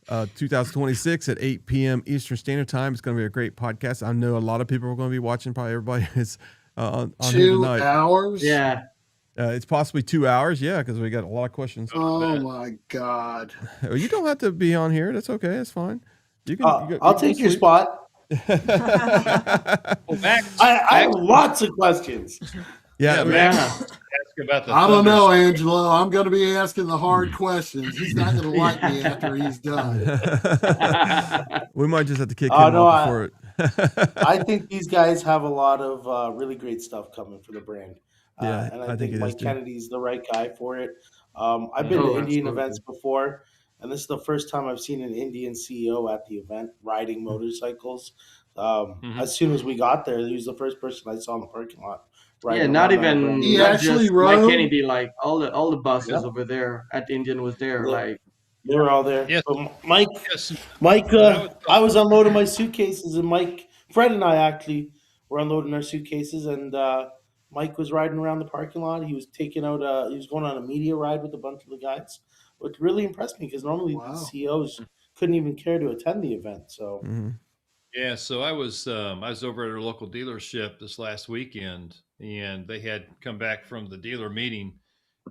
2026 at 8 p.m. Eastern Standard Time. It's going to be a great podcast. I know a lot of people are going to be watching. Probably everybody is on here tonight. 2 hours? Yeah. It's possibly 2 hours. Yeah, because we got a lot of questions. Oh my God! You don't have to be on here. That's okay. That's fine. You can. I'll take your spot. I have lots of questions. Yeah, Ask about the I don't Thunder know, State. Angelo. I'm going to be asking the hard questions. He's not going to like me after he's done. we might just have to kick him no, off before it. I think these guys have a lot of really great stuff coming for the brand. Yeah, and I think it is Mike too. Kennedy's the right guy for it. I've been to Indian events before, and this is the first time I've seen an Indian CEO at the event riding motorcycles. As soon as we got there, he was the first person I saw in the parking lot. Yeah, not even He not actually just Mike rode? Kennedy, like all the buses over there at Indian was there. Yeah. Like, They were all there. Yes. But Mike, Yes. I was unloading my suitcases, and Fred and I actually were unloading our suitcases, and Mike was riding around the parking lot. He was taking out, he was going on a media ride with a bunch of the guys, which really impressed me because normally Wow. CEOs couldn't even care to attend the event. So Yeah, so I was over at our local dealership this last weekend, and they had come back from the dealer meeting,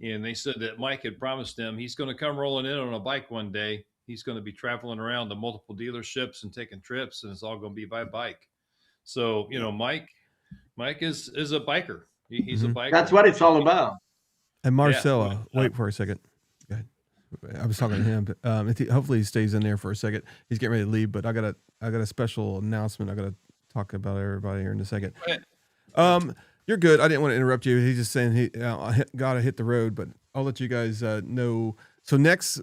and they said that Mike had promised them he's going to come rolling in on a bike one day. He's going to be traveling around to multiple dealerships and taking trips, and it's all going to be by bike. So Mike is a biker. He's a biker. that's what it's all about. And Marcella, wait for a second. Go ahead. I was talking to him. But, hopefully he stays in there for a second. He's getting ready to leave, but I got a special announcement. I got to talk about everybody here in a second. You're good. I didn't want to interrupt you. He's just saying he got to hit the road, but I'll let you guys know. So next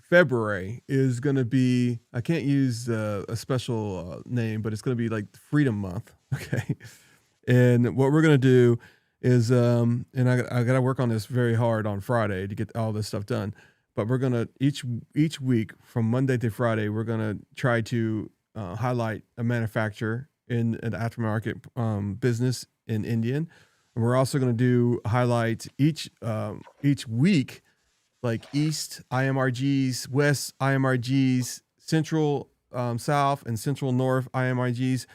February is going to be, I can't use a special name, but it's going to be like Freedom Month. Okay. And what we're going to do is, and I got to work on this very hard on Friday to get all this stuff done. But we're going to, each week from Monday to Friday, we're going to try to highlight a manufacturer in an aftermarket business in Indian. And we're also going to do highlight each week, like East IMRGs, West IMRGs, Central South, and Central North IMRGs,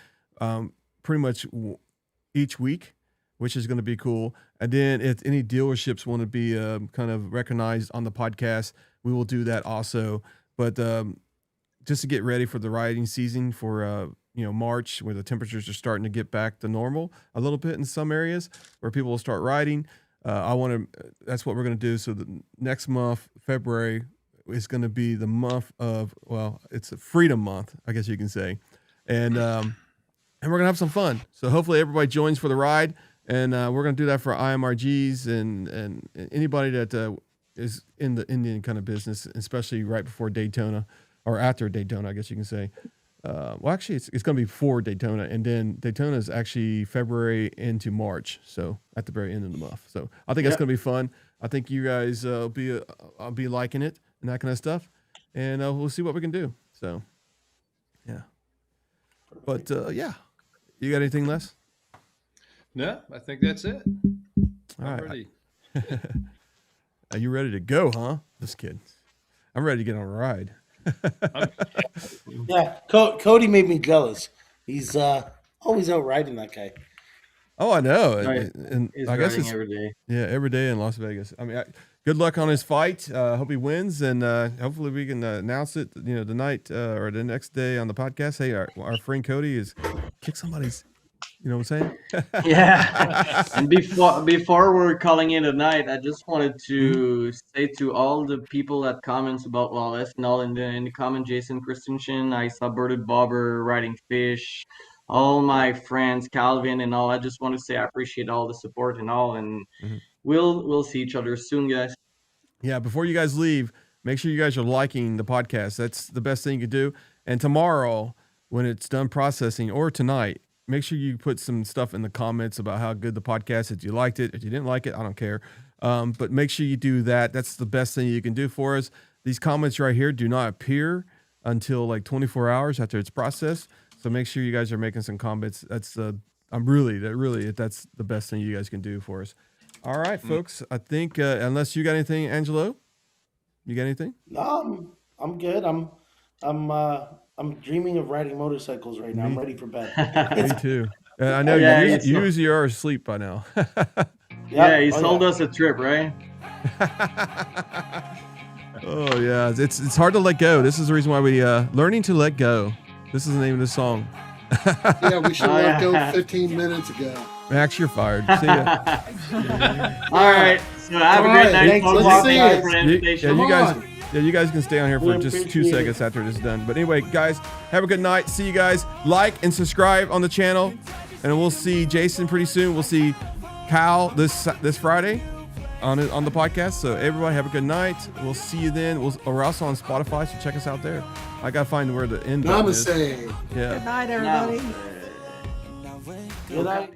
pretty much each week, which is going to be cool. And then if any dealerships want to be kind of recognized on the podcast, we will do that also. But just to get ready for the riding season for March, where the temperatures are starting to get back to normal a little bit in some areas, where people will start riding. That's what we're going to do. So the next month, February, is going to be the month of, it's a Freedom Month, I guess you can say. And we're going to have some fun. So hopefully everybody joins for the ride. And we're going to do that for IMRGs and anybody that is in the Indian kind of business, especially right before Daytona or after Daytona, I guess you can say. Well, actually, it's going to be before Daytona, and then Daytona is actually February into March, so at the very end of the month. So I think that's going to be fun. I think you guys will be liking it and that kind of stuff, and we'll see what we can do. So, yeah. But yeah, you got anything, Les? No, I think that's it. All right. Ready. Are you ready to go, huh? Just kidding. I'm ready to get on a ride. Yeah, Cody made me jealous. He's always out riding that guy. Oh, I know. Right. And He's I guess riding it's every day. yeah, every day in Las Vegas. I mean, good luck on his fight. Hope he wins, and hopefully we can announce it. You know, the night or the next day on the podcast. Hey, our friend Cody is kick somebody's. You know what I'm saying? Yeah. And before we're calling it a night, I just wanted to say to all the that comments about Lawless and all in the comment, Jason Christensen, I saw Birded Bobber, Riding Fish, all my friends, Calvin and all. I just want to say I appreciate all the support and all, and we'll see each other soon, guys. Yeah, before you guys leave, make sure you guys are liking the podcast. That's the best thing you can do. And tomorrow, when it's done processing, or tonight, make sure you put some stuff in the comments about how good the podcast is. If you liked it, if you didn't like it, I don't care. But make sure you do that. That's the best thing you can do for us. These comments right here do not appear until like 24 hours after it's processed. So make sure you guys are making some comments. That's that's the best thing you guys can do for us. All right, folks. I think unless you got anything, Angelo, you got anything? No, I'm good. I'm dreaming of riding motorcycles right now. I'm ready for bed. Me too. I know you usually are asleep by now. Yeah, he sold us a trip, right? Oh yeah, it's hard to let go. This is the reason why we learning to let go. This is the name of the song. Yeah, we should let go 15 minutes ago. Max, you're fired. See ya. All right. So have a great night. Thanks. Let's see Thank you it. for the invitation. You guys can stay on here for just 2 seconds after this is done. But anyway, guys, have a good night. See you guys. Like and subscribe on the channel, and we'll see Jason pretty soon. We'll see Kyle this Friday on the podcast. So everybody have a good night. We'll see you then. We're also on Spotify, so check us out there. I gotta find where the end button is. Namaste. Yeah. Good night, everybody. Good night.